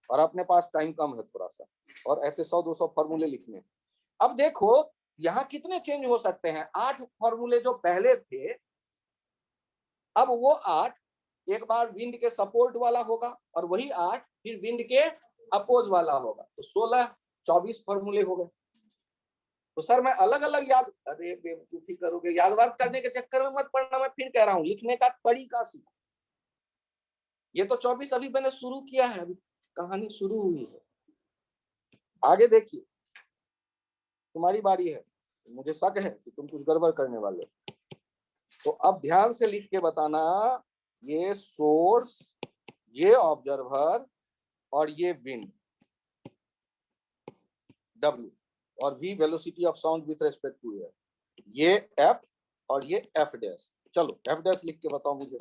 और अपने पास टाइम कम है थोड़ा सा, और ऐसे 100-200 फॉर्मूले लिखने। अब देखो यहाँ कितने चेंज हो सकते हैं। 8 फॉर्मूले जो पहले थे, अब वो 8 एक बार विंड के सपोर्ट वाला होगा, और वही 8 फिर विंड के अपोज वाला होगा, तो 16-24 फॉर्मूले हो गए। तो सर मैं अलग अलग याद, अरे बेवकूफी करोगे, यादवार करने के चक्कर में मत पड़ना, मैं फिर कह रहा हूँ लिखने का तरीका सीखो। ये तो 24 अभी मैंने शुरू किया है, अभी कहानी शुरू हुई है, आगे देखिए तुम्हारी बारी है। मुझे शक है कि तुम कुछ गड़बड़ करने वाले हो। तो अब ध्यान से लिख के बताना, ये सोर्स, ये ऑब्जर्वर, और ये विंड W, और V velocity of sound with respect to air, ये F और ये F डैश। चलो F डैश लिख के बताओ मुझे।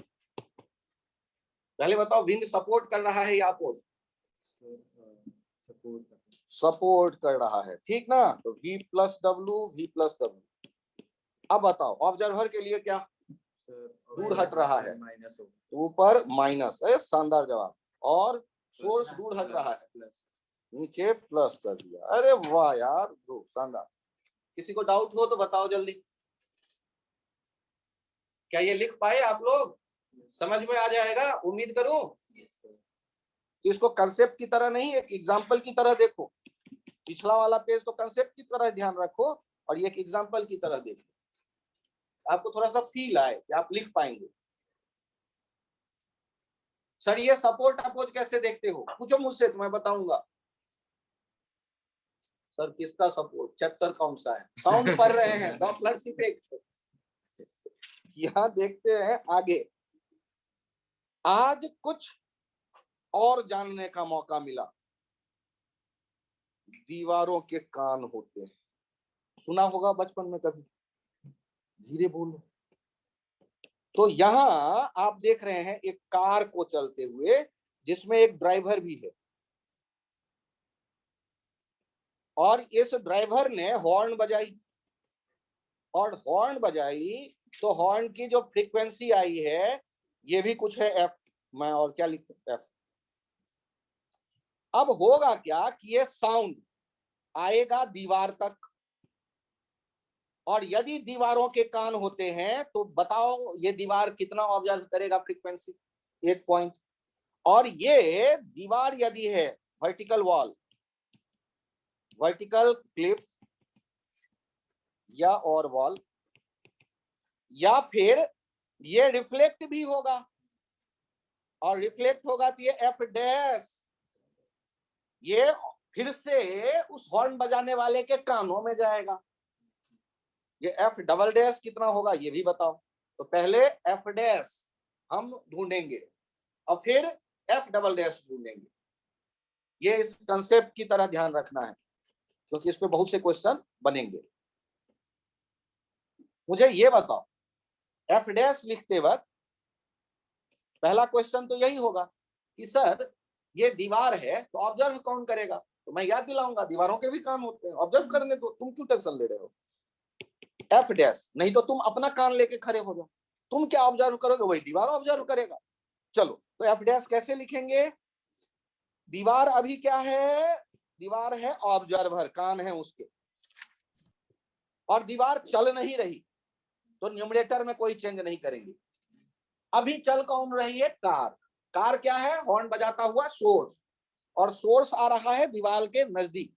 पहले बताओ विंड सपोर्ट कर रहा है या अपोज? सपोर्ट कर रहा है, ठीक ना। तो V प्लस W। अब बताओ ऑब्जर्वर के लिए क्या? दूर हट रहा है, ऊपर माइनस है, शानदार जवाब। और सोर्स दूर हट रहा है, नीचे प्लस कर दिया। अरे वाह यार, दो शानदार। किसी को डाउट हो तो बताओ जल्दी। क्या ये लिख पाए आप लोग? समझ में आ जाएगा उम्मीद करूं। तो इसको कंसेप्ट की तरह नहीं, एक एग्जाम्पल की तरह देखो। पिछला वाला पेज तो कंसेप्ट की तरह ध्यान रखो, और ये एक एग्जाम्पल की तरह देखो, आपको थोड़ा सा फील आए कि आप लिख पाएंगे। सर ये सपोर्ट अपोज कैसे देखते हो, पूछो मुझसे तो मैं बताऊंगा। सर किसका सपोर्ट, चैप्टर कौन सा है? साउंड पढ़ रहे हैं, डॉपलर इफेक्ट। यहाँ देखते हैं आगे। आज कुछ और जानने का मौका मिला। दीवारों के कान होते हैं, सुना होगा बचपन में कभी, धीरे बोलो। तो यहाँ आप देख रहे हैं एक कार को चलते हुए, जिसमें एक ड्राइवर भी है, और इस ड्राइवर ने हॉर्न बजाई, और हॉर्न बजाई तो हॉर्न की जो फ्रीक्वेंसी आई है, ये भी कुछ है एफ। मैं और क्या लिखूं, एफ। अब होगा क्या कि ये साउंड आएगा दीवार तक, और यदि दीवारों के कान होते हैं तो बताओ ये दीवार कितना ऑब्जर्व करेगा फ्रीक्वेंसी, 1 पॉइंट। और ये दीवार यदि है वर्टिकल वॉल, वर्टिकल क्लिफ या और वॉल, या फिर ये रिफ्लेक्ट भी होगा, और रिफ्लेक्ट होगा तो ये एफ डैश, ये फिर से उस हॉर्न बजाने वाले के कानों में जाएगा। ये एफ डबल डैश कितना होगा ये भी बताओ। तो पहले एफ डैश हम ढूंढेंगे, और फिर एफ डबल डैश ढूंढेंगे। ये इस कंसेप्ट की तरह ध्यान रखना है, क्योंकि इस पे बहुत से क्वेश्चन बनेंगे। मुझे ये बताओ, एफ डैश लिखते वक्त पहला क्वेश्चन तो यही होगा कि सर ये दीवार है तो ऑब्जर्व कौन करेगा? तो मैं याद दिलाऊंगा दीवारों के भी काम होते हैं, ऑब्जर्व करने दो, तुम क्यों टेंशन ले रहे हो? एफ डैश, नहीं तो तुम अपना कान लेके खड़े हो जाओ, तुम क्या ऑब्जर्व करोगे, वही दीवार ऑब्जर्व करेगा। चलो तो एफ डैश कैसे लिखेंगे? दीवार अभी क्या है? दीवार है ऑब्जर्वर, कान है उसके, और दीवार चल नहीं रही, तो न्यूमरेटर में कोई चेंज नहीं करेंगे। अभी चल कौन रही है? कार। कार क्या है? हॉर्न बजाता हुआ सोर्स, और सोर्स आ रहा है दीवार के नजदीक।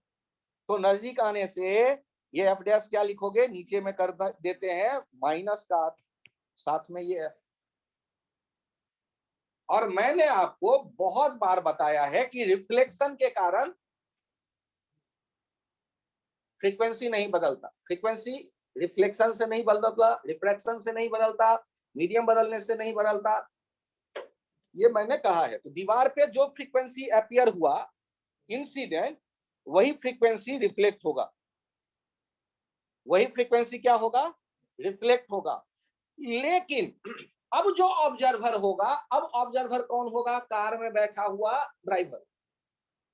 तो नजदीक आने से ये एफ डैश क्या लिखोगे, नीचे में कर देते हैं माइनस का, साथ में ये। और मैंने आपको बहुत बार बताया है कि रिफ्लेक्शन के कारण फ्रीक्वेंसी नहीं बदलता, फ्रीक्वेंसी रिफ्लेक्शन से नहीं बदलता, रिफ्रैक्शन से नहीं बदलता, मीडियम बदलने से नहीं बदलता, ये मैंने कहा है। तो दीवार पे जो फ्रीक्वेंसी अपीयर हुआ इंसिडेंट, वही फ्रीक्वेंसी रिफ्लेक्ट होगा, वही फ्रीक्वेंसी क्या होगा, रिफ्लेक्ट होगा। लेकिन अब जो ऑब्जर्वर होगा, अब ऑब्जर्वर कौन होगा, कार में बैठा हुआ ड्राइवर,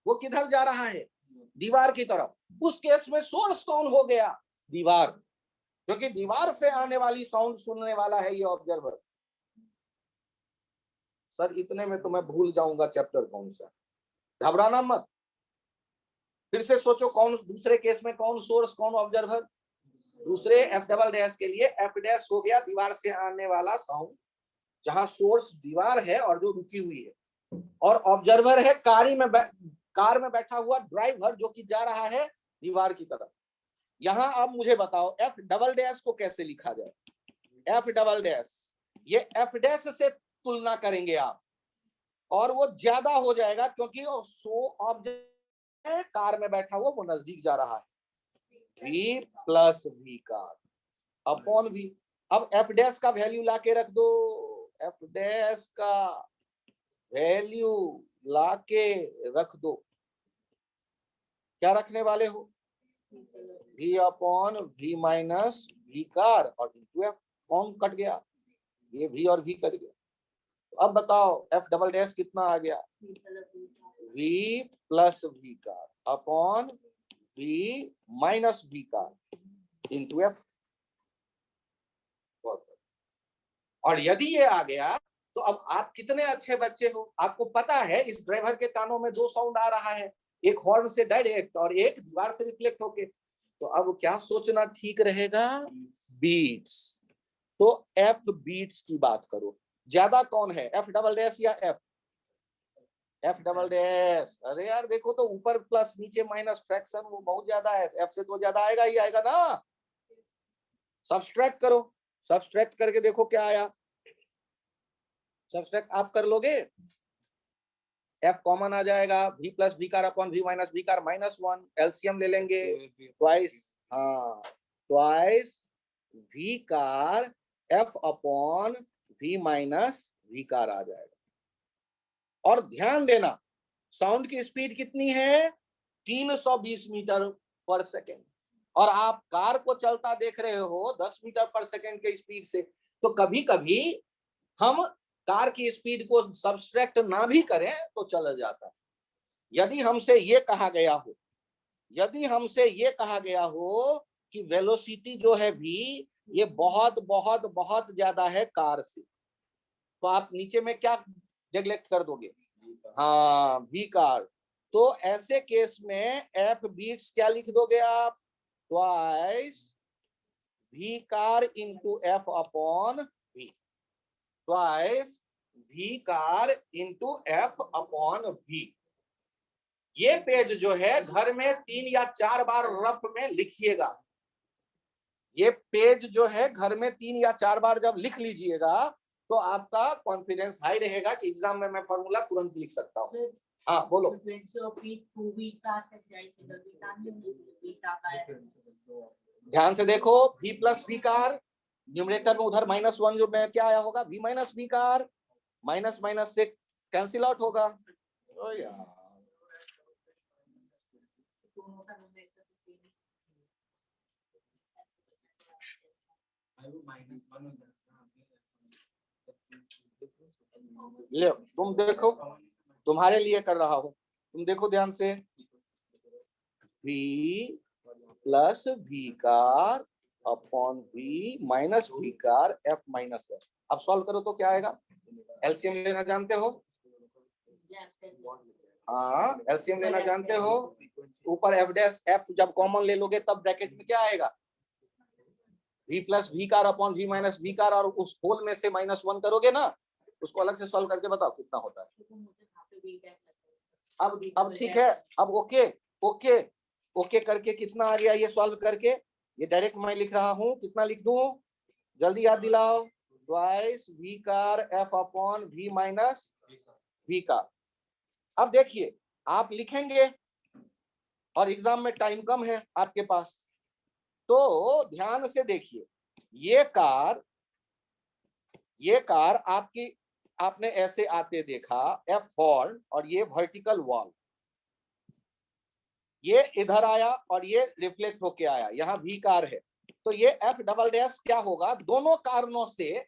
वो किधर जा रहा है, दीवार की तरफ। उस केस में सोर्स कौन हो गया, दीवार, क्योंकि दीवार से आने वाली साउंड सुनने वाला है ये ऑब्जर्वर। सर इतने में तो मैं भूल जाऊंगा चैप्टर कौन सा, घबराना मत, फिर से सोचो कौन, दूसरे केस में कौन सोर्स कौन ऑब्जर्वर। दूसरे एफ डबल डैश के लिए एफ डैश हो गया दीवार से आने वाला साउंड, जहां सोर्स दीवार है और जो रुकी हुई है, और ऑब्जर्वर है कार में बैठा हुआ ड्राइवर जो कि जा रहा है दीवार की तरफ। यहां अब मुझे बताओ एफ डबल डैश को कैसे लिखा जाए, एफ डबल डैश, ये एफ डैश से तुलना करेंगे आप, और वो ज्यादा हो जाएगा क्योंकि ऑब्जर्वर कार में बैठा हुआ वो नजदीक जा रहा है, v plus v bar upon v। अब एफ डैश का वैल्यू लाके रख दो, एफ डैश का वैल्यू लाके रख दो, क्या रखने वाले हो, v upon v minus v car और इंटू एफ। कौन कट गया, ये v और v कट गया। अब बताओ एफ डबल डैश कितना आ गया, v plus v bar upon v minus v car into F. और यदि ये आ गया तो अब आप कितने अच्छे बच्चे हो, आपको पता है इस ड्राइवर के कानों में दो साउंड आ रहा है, एक हॉर्न से डायरेक्ट और एक दीवार से रिफ्लेक्ट होके। तो अब क्या सोचना ठीक रहेगा, बीट्स। तो एफ बीट्स की बात करो, ज्यादा कौन है, एफ डबल डैश या एफ, एफ डबल डैश। अरे यार देखो तो ऊपर प्लस नीचे माइनस फ्रैक्शन वो बहुत ज्यादा है, एफ से तो ज्यादा आएगा ही आएगा ना। सब्सट्रैक्ट करो, सब्सट्रैक्ट करके देखो क्या आया, सब्सट्रैक्ट आप कर लोगे, एफ कॉमन आ जाएगा, v plus v bar upon v minus v bar minus 1, LCM ले लेंगे ट्वाइस, हाँ twice v bar f upon v minus v bar आ जाएगा। और ध्यान देना साउंड की स्पीड कितनी है, 320 मीटर पर सेकेंड, और आप कार को चलता देख रहे हो 10 मीटर पर सेकेंड के स्पीड से। तो कभी कभी हम कार की स्पीड को सब्सट्रैक्ट ना भी करें तो चला जाता है। यदि हमसे ये कहा गया हो, यदि हमसे ये कहा गया हो कि वेलोसिटी जो है भी ये बहुत बहुत बहुत ज्यादा है कार से, तो आप नीचे में क्या नेग्लेक्ट कर दोगे, हाँ v कार। तो ऐसे केस में एफ बीट्स क्या लिख दोगे आप, twice v car into F upon v, twice v car into F upon v। ये पेज जो है घर में 3 या 4 बार रफ में लिखिएगा, ये पेज जो है घर में 3 या 4 बार जब लिख लीजिएगा तो आपका कॉन्फिडेंस हाई रहेगा कि एग्जाम में मैं फॉर्मूला तुरंत लिख सकता हूँ। हाँ बोलो, ध्यान से देखो, v plus v car numerator में उधर -1 जो में क्या आया होगा, v minus v bar, minus minus से कैंसिल आउट होगा। ओ यार ले तुम देखो, तुम्हारे लिए कर रहा हूं, तुम देखो ध्यान से, v plus v bar upon v minus v bar f minus f। अब सॉल्व करो तो क्या आएगा, एलसीएम लेना जानते हो, हाँ एलसीएम लेना जानते हो, ऊपर एफ डैश एफ जब कॉमन ले लोगे तब ब्रैकेट में क्या आएगा, v plus v bar upon v minus v car, और उस होल में से -1 करोगे ना, उसको अलग से सॉल्व करके बताओ कितना होता है। अब ठीक है, अब ओके ओके ओके करके कितना आ गया ये सॉल्व करके, ये डायरेक्ट मैं लिख रहा हूँ, कितना लिख दूं, जल्दी याद दिलाओ, twice v bar f upon v minus v car. अब देखिए आप लिखेंगे और एग्जाम में टाइम कम है आपके पास, तो ध्यान से देखिए, ये कार आपकी, आपने ऐसे आते देखा एफ हॉर्न, और ये वर्टिकल वॉल, ये इधर आया और ये रिफ्लेक्ट होके आया, यहाँ भी कार है, तो ये एफ डबल डैश क्या होगा, दोनों कारणों से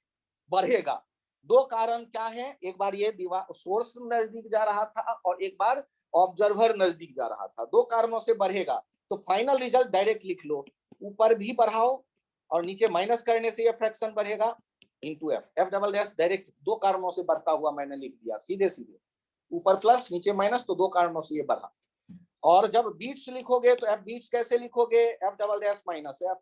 बढ़ेगा। दो कारण क्या है, एक बार ये दीवार सोर्स नजदीक जा रहा था और एक बार ऑब्जर्वर नजदीक जा रहा था, दो कारणों से बढ़ेगा। तो फाइनल रिजल्ट डायरेक्ट लिख लो, ऊपर भी बढ़ाओ और नीचे माइनस करने से ये फ्रैक्शन बढ़ेगा into F. F double dash direct दो कारणों से बढ़ता हुआ मैंने लिख दिया, सीधे सीधे, ऊपर प्लस नीचे माइनस, तो दो कारणों से ये बढ़ा। और जब बीट्स लिखोगे तो एफ बीट्स कैसे लिखोगे, F double dash minus F,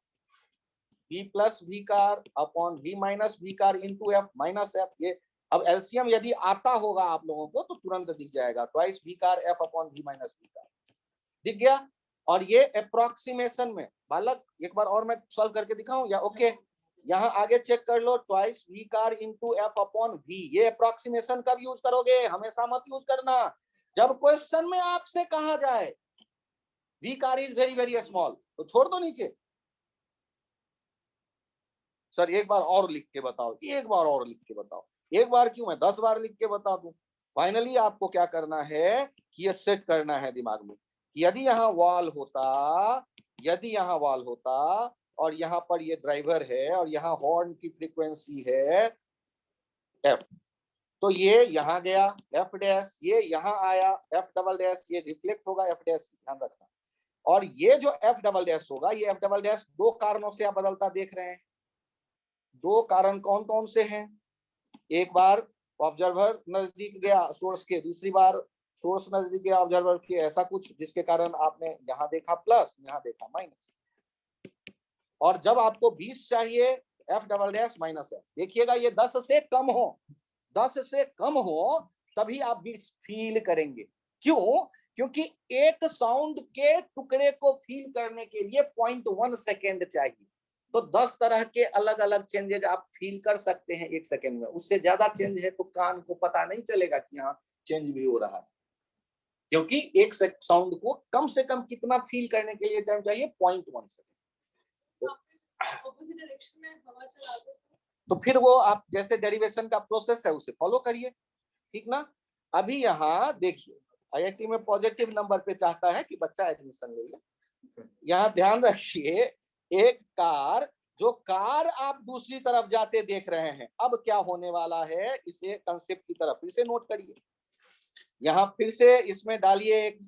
v plus V car upon v minus V car into F minus F. ये अब एलसीएम यदि आता होगा आप लोगों को तो तुरंत दिख जाएगा, twice V car F upon v minus V car, दिख गया। और ये अप्रोक्सीमेशन में, बालक एक बार और मैं सॉल्व करके दिखाऊं या ओके? यहाँ आगे चेक कर लो, twice V car into F upon V, ये अप्रोक्सीमेशन कब यूज करोगे, हमेशा मत यूज करना। जब क्वेश्चन में आपसे कहा जाए V car is very very small, तो छोड़ दो नीचे। सर एक बार और लिख के बताओ, एक बार और लिख के बताओ, एक बार क्यों, मैं 10 बार लिख के बता दूं। फाइनली आपको क्या करना है कि ये सेट करना है दिमाग में कि यदि यहाँ वॉल होता, यदि यहाँ वॉल होता और यहाँ पर ये ड्राइवर है और यहाँ हॉर्न की फ्रीक्वेंसी है एफ, तो ये यहाँ गया एफ डैश, ये यहाँ आया एफ डबल डैश, ये रिफ्लेक्ट होगा एफ डैश, ध्यान रखना। और ये जो एफ डबल डैश होगा, ये एफ डबल डैश दो कारणों से आप बदलता देख रहे हैं। दो कारण कौन कौन से हैं, एक बार ऑब्जर्वर नजदीक गया सोर्स के, दूसरी बार सोर्स नजदीक गया ऑब्जर्वर के, ऐसा कुछ जिसके कारण आपने यहाँ देखा प्लस, यहाँ देखा माइनस। और जब आपको 20 चाहिए, F double dash minus F, देखिएगा ये 10 से कम हो, 10 से कम हो तभी आप बीट्स फील करेंगे। क्यों? क्योंकि एक साउंड के टुकड़े को फील करने के लिए 0.1 सेकेंड चाहिए। तो 10 तरह के अलग अलग चेंजेज आप फील कर सकते हैं एक सेकेंड में, उससे ज्यादा चेंज है तो कान को पता नहीं चलेगा कि यहाँ चेंज भी हो रहा है, क्योंकि एक साउंड को कम से कम कितना फील करने के लिए टाइम चाहिए, 0.1 सेकेंड। ऑपोजिट डायरेक्शन में हवा चला दो तो फिर वो आप जैसे डेरिवेशन का प्रोसेस है उसे फॉलो करिए, ठीक ना। अभी यहाँ देखिए, आईआईटी में पॉजिटिव नंबर पे चाहता है कि बच्चा एडमिशन ले ले। यहाँ ध्यान रखिए, एक कार, जो कार आप दूसरी तरफ जाते देख रहे हैं, अब क्या होने वाला है, इसे कंसेप्ट की तरफ फिर से नोट करिए। यहाँ फिर से इसमें डालिए एक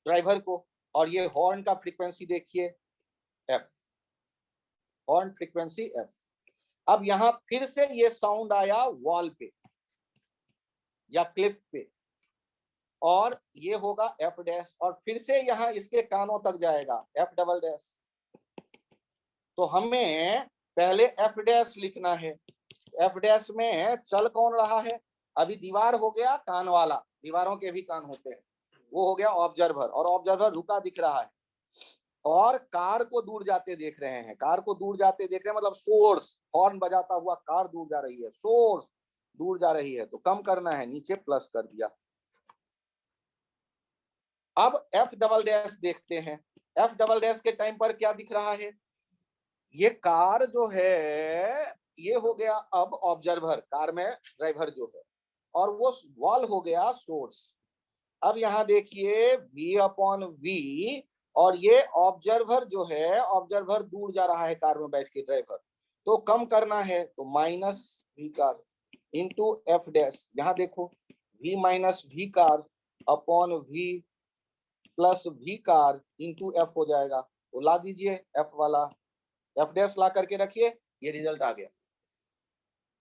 ड्राइवर को, और ये हॉर्न का फ्रीक्वेंसी देखिए एफ, हॉर्न फ्रीक्वेंसी एफ। अब यहाँ फिर से ये साउंड आया वॉल पे या क्लिफ पे, और ये होगा एफ डैश, और फिर से यहाँ इसके कानों तक जाएगा एफ डबल डैश। तो हमें पहले एफ डैश लिखना है। एफ डैश में चल कौन रहा है, अभी दीवार हो गया कान वाला, दीवारों के भी कान होते हैं, वो हो गया ऑब्जर्वर, और ऑब्जर्वर रुका दिख रहा है, और कार को दूर जाते देख रहे हैं, कार को दूर जाते देख रहे हैं मतलब सोर्स, हॉर्न बजाता हुआ कार दूर जा रही है, सोर्स दूर जा रही है, तो कम करना है, नीचे प्लस कर दिया। अब एफ डबल डैश देखते हैं, एफ डबल डैश के टाइम पर क्या दिख रहा है, ये कार जो है ये हो गया अब ऑब्जर्वर, कार में ड्राइवर जो है, और वो वॉल हो गया सोर्स। अब यहाँ देखिए v अपॉन v, और ये ऑब्जर्वर जो है, ऑब्जर्वर दूर जा रहा है कार में बैठ के ड्राइवर, तो कम करना है, तो minus v car into F dash, यहाँ देखो v minus v bar upon v plus v car into F हो जाएगा, तो ला दीजिए f वाला, एफ डैश ला करके रखिए, ये रिजल्ट आ गया।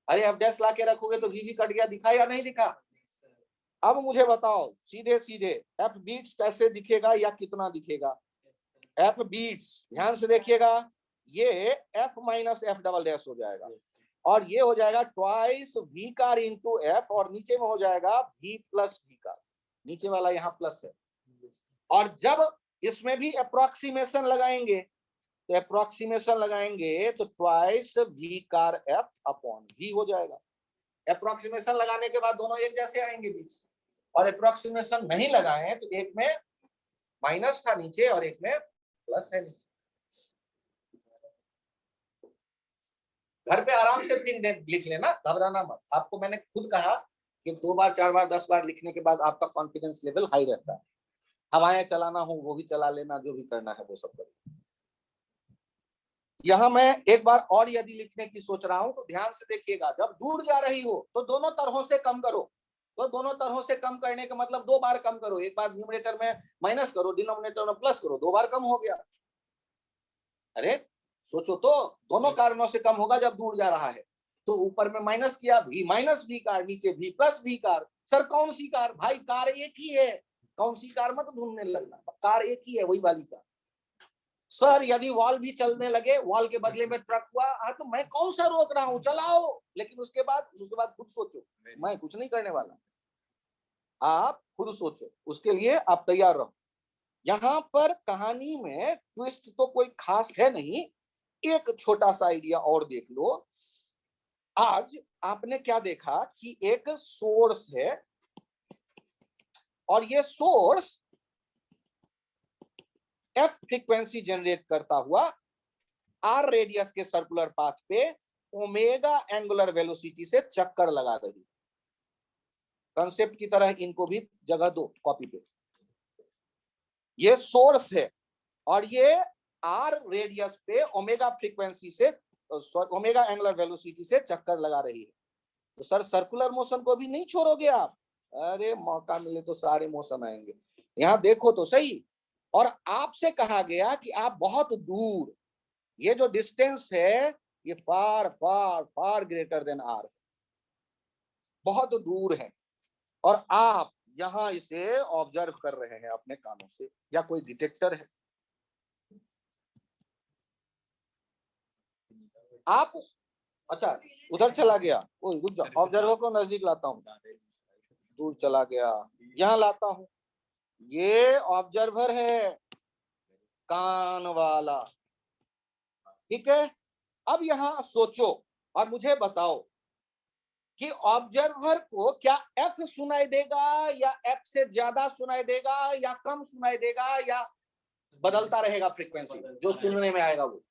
अरे एफ डैश ला के रखोगे तो v भी कट गया, दिखा या नहीं दिखा? अब मुझे बताओ सीधे सीधे एफ बीट्स कैसे दिखेगा या कितना दिखेगा, एफ बीट्स ध्यान से देखिएगा, ये F minus F double dash हो जाएगा, और ये हो जाएगा twice V car into F, और नीचे में हो जाएगा वी प्लस वी कार, नीचे वाला यहाँ प्लस है। और जब इसमें भी अप्रोक्सीमेशन लगाएंगे, तो अप्रोक्सीमेशन लगाएंगे तो twice V car F upon V हो जाएगा। अप्रोक्सीमेशन लगाने के बाद दोनों एक जैसे आएंगे बीच, और अप्रोक्सीमेशन नहीं लगाए तो एक में माइनस था नीचे और एक में प्लस है नीचे। घर पे आराम से पिन लिख लेना, घबराना मत। आपको मैंने खुद कहा कि 2 बार 4 बार 10 बार लिखने के बाद आपका कॉन्फिडेंस लेवल हाई रहता है। हवाएं चलाना हो वो भी चला लेना, जो भी करना है वो सब करो। यहाँ मैं एक बार और यदि लिखने की सोच रहा हूं तो ध्यान से देखिएगा, जब दूर जा रही हो तो दोनों तरहों से कम करो। तो दोनों तरहों से कम करने का मतलब 2 बार कम करो, एक बार न्यूमरेटर में माइनस करो, डिनोमिनेटर में प्लस करो, 2 बार कम हो गया। अरे सोचो तो, दोनों कारणों से कम होगा जब दूर जा रहा है। तो ऊपर में माइनस किया, भी माइनस भी कार, नीचे भी प्लस भी कार। सर कौन सी कार? भाई कार एक ही है, कौन सी कार मत ढूंढने लगना, कार एक ही है, वही वाली कार। सर यदि वॉल भी चलने लगे, वॉल के बदले में ट्रक हुआ, हाँ तो मैं कौन सा रोक रहा हूं, चलाओ। लेकिन उसके बाद खुद सोचो, मैं कुछ नहीं करने वाला, आप खुद सोचो, उसके लिए आप तैयार रहो। यहां पर कहानी में ट्विस्ट तो कोई खास है नहीं, एक छोटा सा आइडिया और देख लो। आज आपने क्या देखा कि एक सोर्स है और ये सोर्स एफ फ्रीक्वेंसी जनरेट करता हुआ आर रेडियस के सर्कुलर पाथ पे ओमेगा एंगुलर वेलोसिटी से चक्कर लगा रही। कंसेप्ट की तरह इनको भी जगह दो कॉपी पे। ये सोर्स है और ये आर रेडियस पे ओमेगा फ्रीक्वेंसी से, ओमेगा एंगुलर वेलोसिटी से चक्कर लगा रही है। तो सर सर्कुलर मोशन को भी नहीं छोड़ोगे आप? अरे मौका मिले तो सारे मोशन आएंगे। यहाँ देखो तो सही, और आपसे कहा गया कि आप बहुत दूर, ये जो डिस्टेंस है ये फार फार फार ग्रेटर देन आर, बहुत दूर है, और आप यहां इसे ऑब्जर्व कर रहे हैं अपने कानों से, या कोई डिटेक्टर है? आप अच्छा उधर चला गया, ऑब्जर्वर को नजदीक लाता हूँ, दूर चला गया, यहाँ लाता हूँ। ये ऑब्जर्वर है, कान वाला, ठीक है। अब यहाँ सोचो और मुझे बताओ कि ऑब्जर्वर को क्या एफ सुनाई देगा, या एफ से ज्यादा सुनाई देगा, या कम सुनाई देगा, या बदलता रहेगा फ्रीक्वेंसी जो सुनने में आएगा वो?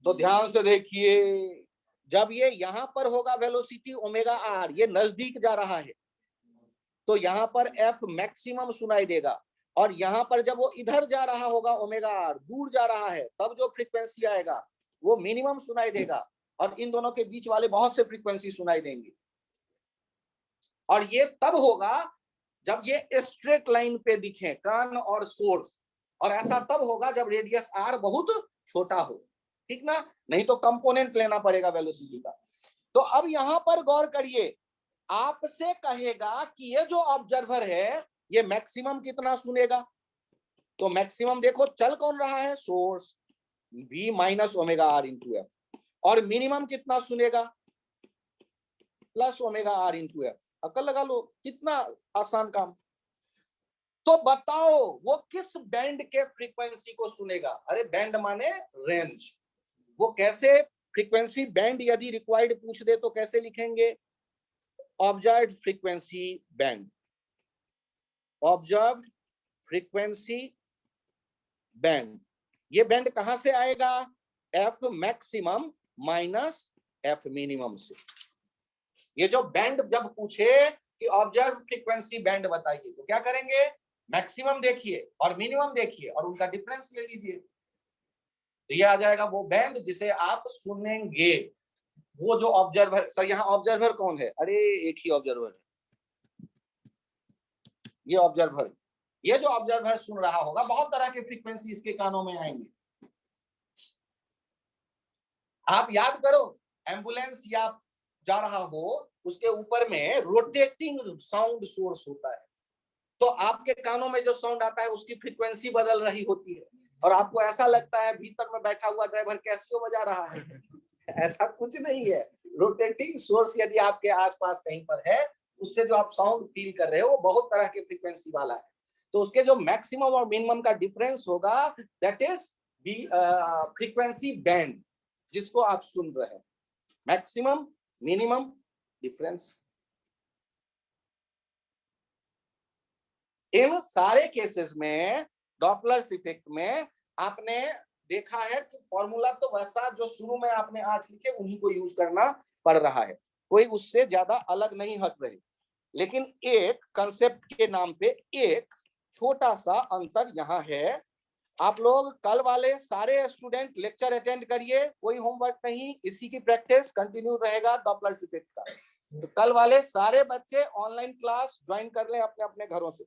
तो ध्यान से देखिए, जब ये यहाँ पर होगा वेलोसिटी ओमेगा आर, ये नजदीक जा रहा है, तो यहाँ पर एफ मैक्सिमम सुनाई देगा, और यहाँ पर जब वो इधर जा रहा होगा ओमेगा आर, दूर जा रहा है, तब जो फ्रीक्वेंसी आएगा वो मिनिमम सुनाई देगा, और इन दोनों के बीच वाले बहुत से फ्रीक्वेंसी सुनाई देंगे। और ये तब होगा जब ये स्ट्रेट लाइन पे दिखे कान और सोर्स, और ऐसा तब होगा जब रेडियस आर बहुत छोटा हो, ठीक ना? नहीं तो कंपोनेंट लेना पड़ेगा वेलोसिटी का। तो अब यहां पर गौर करिए, आपसे कहेगा कि ये जो ऑब्जर्वर है ये मैक्सिमम कितना सुनेगा। तो मैक्सिमम देखो चल कौन रहा है, source, v minus omega R into F, और मिनिमम कितना सुनेगा, plus omega R into F. अकल लगा लो, कितना आसान काम। तो बताओ वो किस बैंड के फ्रीक्वेंसी को सुनेगा? अरे बैंड माने रेंज। वो कैसे फ्रीक्वेंसी बैंड यदि रिक्वायर्ड पूछ दे तो कैसे लिखेंगे? Observed frequency band, observed frequency band. ये बैंड कहां से आएगा? F maximum minus F minimum से। ये जो बैंड जब पूछे कि ऑब्जर्व फ्रीक्वेंसी बैंड बताइए, तो क्या करेंगे? मैक्सिमम देखिए और मिनिमम देखिए और उनका डिफरेंस ले लीजिए, तो ये आ जाएगा वो बैंड जिसे आप सुनेंगे। वो जो ऑब्जर्वर, सर यहाँ ऑब्जर्वर कौन है? अरे एक ही ऑब्जर्वर है, ये ऑब्जर्वर। ये जो ऑब्जर्वर सुन रहा होगा, बहुत तरह के फ्रीक्वेंसी इसके कानों में आएंगे। आप याद करो, एम्बुलेंस या जा रहा हो, उसके ऊपर में रोटेटिंग साउंड सोर्स होता है, तो आपके कानों में जो साउंड आता है उसकी फ्रीक्वेंसी बदल रही होती है, और आपको ऐसा लगता है भीतर में बैठा हुआ ड्राइवर कैसियो बजा रहा है। ऐसा कुछ नहीं है। रोटेटिंग सोर्स यदि आपके आसपास कहीं पर है, उससे जो आप साउंड फील कर रहे हो वो बहुत तरह के फ्रीक्वेंसी वाला है, तो उसके जो मैक्सिमम और मिनिमम का डिफरेंस होगा, दैट इज फ्रीक्वेंसी बैंड जिसको आप सुन रहे हैं। Maximum minimum difference. इन सारे केसेस में डॉपलर्स इफेक्ट में आपने देखा है कि फॉर्मूला तो वैसा जो शुरू में आपने 8 लिखे उन्हीं को यूज करना पड़ रहा है, कोई उससे ज्यादा अलग नहीं हट रहे। लेकिन एक कंसेप्ट के नाम पे एक छोटा सा अंतर यहाँ है। आप लोग कल वाले सारे स्टूडेंट लेक्चर अटेंड करिए, कोई होमवर्क नहीं, इसी की प्रैक्टिस कंटिन्यू रहेगा डॉपलर्स इफेक्ट का। तो कल वाले सारे बच्चे ऑनलाइन क्लास ज्वाइन कर लें अपने अपने घरों से।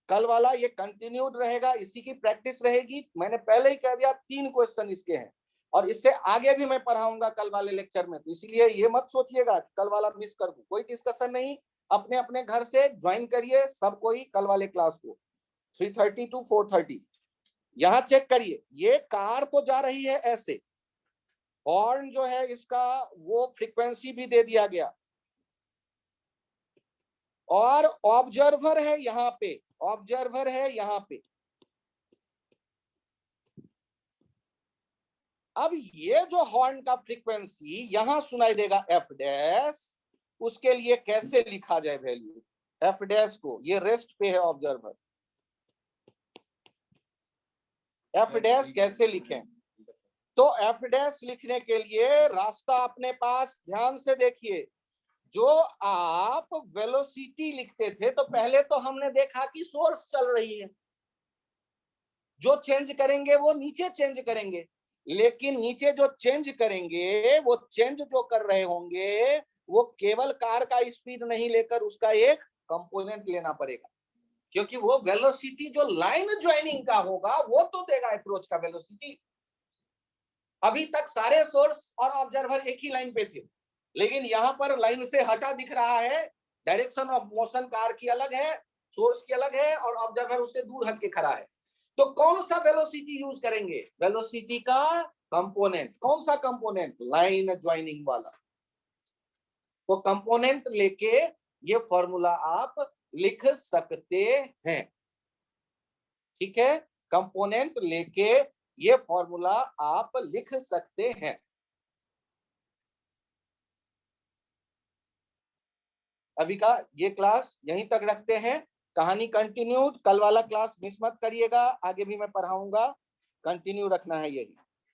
कल वाला ये कंटिन्यूड रहेगा, इसी की प्रैक्टिस रहेगी। मैंने पहले ही कह दिया 3 क्वेश्चन इसके हैं और इससे आगे भी मैं पढ़ाऊंगा कल वाले लेक्चर में, तो इसलिए ये मत सोचिएगा कल वाला मिस कर दूं। कोई डिस्कशन नहीं, अपने अपने घर से ज्वाइन करिए सब कोई कल वाले क्लास को 3:30 to 4:30। यहाँ चेक करिए, ये कार तो जा रही है ऐसे, हॉर्न जो है इसका वो फ्रीक्वेंसी भी दे दिया गया और ऑब्जर्वर है यहाँ पे, ऑब्जर्वर है यहाँ पे। अब ये जो हॉर्न का फ्रीक्वेंसी यहां सुनाई देगा एफ डैश, उसके लिए कैसे लिखा जाए वैल्यू एफ डैश को, ये रेस्ट पे है ऑब्जर्वर, एफ डैश कैसे लिखें? तो एफ डैश लिखने के लिए रास्ता अपने पास ध्यान से देखिए। जो आप वेलोसिटी लिखते थे तो पहले तो हमने देखा कि सोर्स चल रही है, जो चेंज करेंगे वो नीचे चेंज करेंगे, लेकिन नीचे जो चेंज करेंगे वो चेंज जो कर रहे होंगे वो केवल कार का स्पीड नहीं लेकर उसका एक कंपोनेंट लेना पड़ेगा, क्योंकि वो वेलोसिटी जो लाइन ज्वाइनिंग का होगा वो तो देगा अप्रोच का वेलोसिटी। अभी तक सारे सोर्स और ऑब्जर्वर एक ही लाइन पे थे, लेकिन यहां पर लाइन से हटा दिख रहा है, डायरेक्शन ऑफ मोशन कार की अलग है, सोर्स की अलग है और ऑब्जर्वर उससे दूर हट के खड़ा है। तो कौन सा वेलोसिटी यूज करेंगे? वेलोसिटी का कंपोनेंट। कौन सा कंपोनेंट? लाइन ज्वाइनिंग वाला। तो कंपोनेंट लेके ये फॉर्मूला आप लिख सकते हैं, ठीक है? कंपोनेंट लेके ये फॉर्मूला आप लिख सकते हैं। अभी का ये क्लास यहीं तक रखते हैं, कहानी कंटिन्यूड। कल वाला क्लास मिस मत करिएगा, आगे भी मैं पढ़ाऊंगा, कंटिन्यू रखना है यही।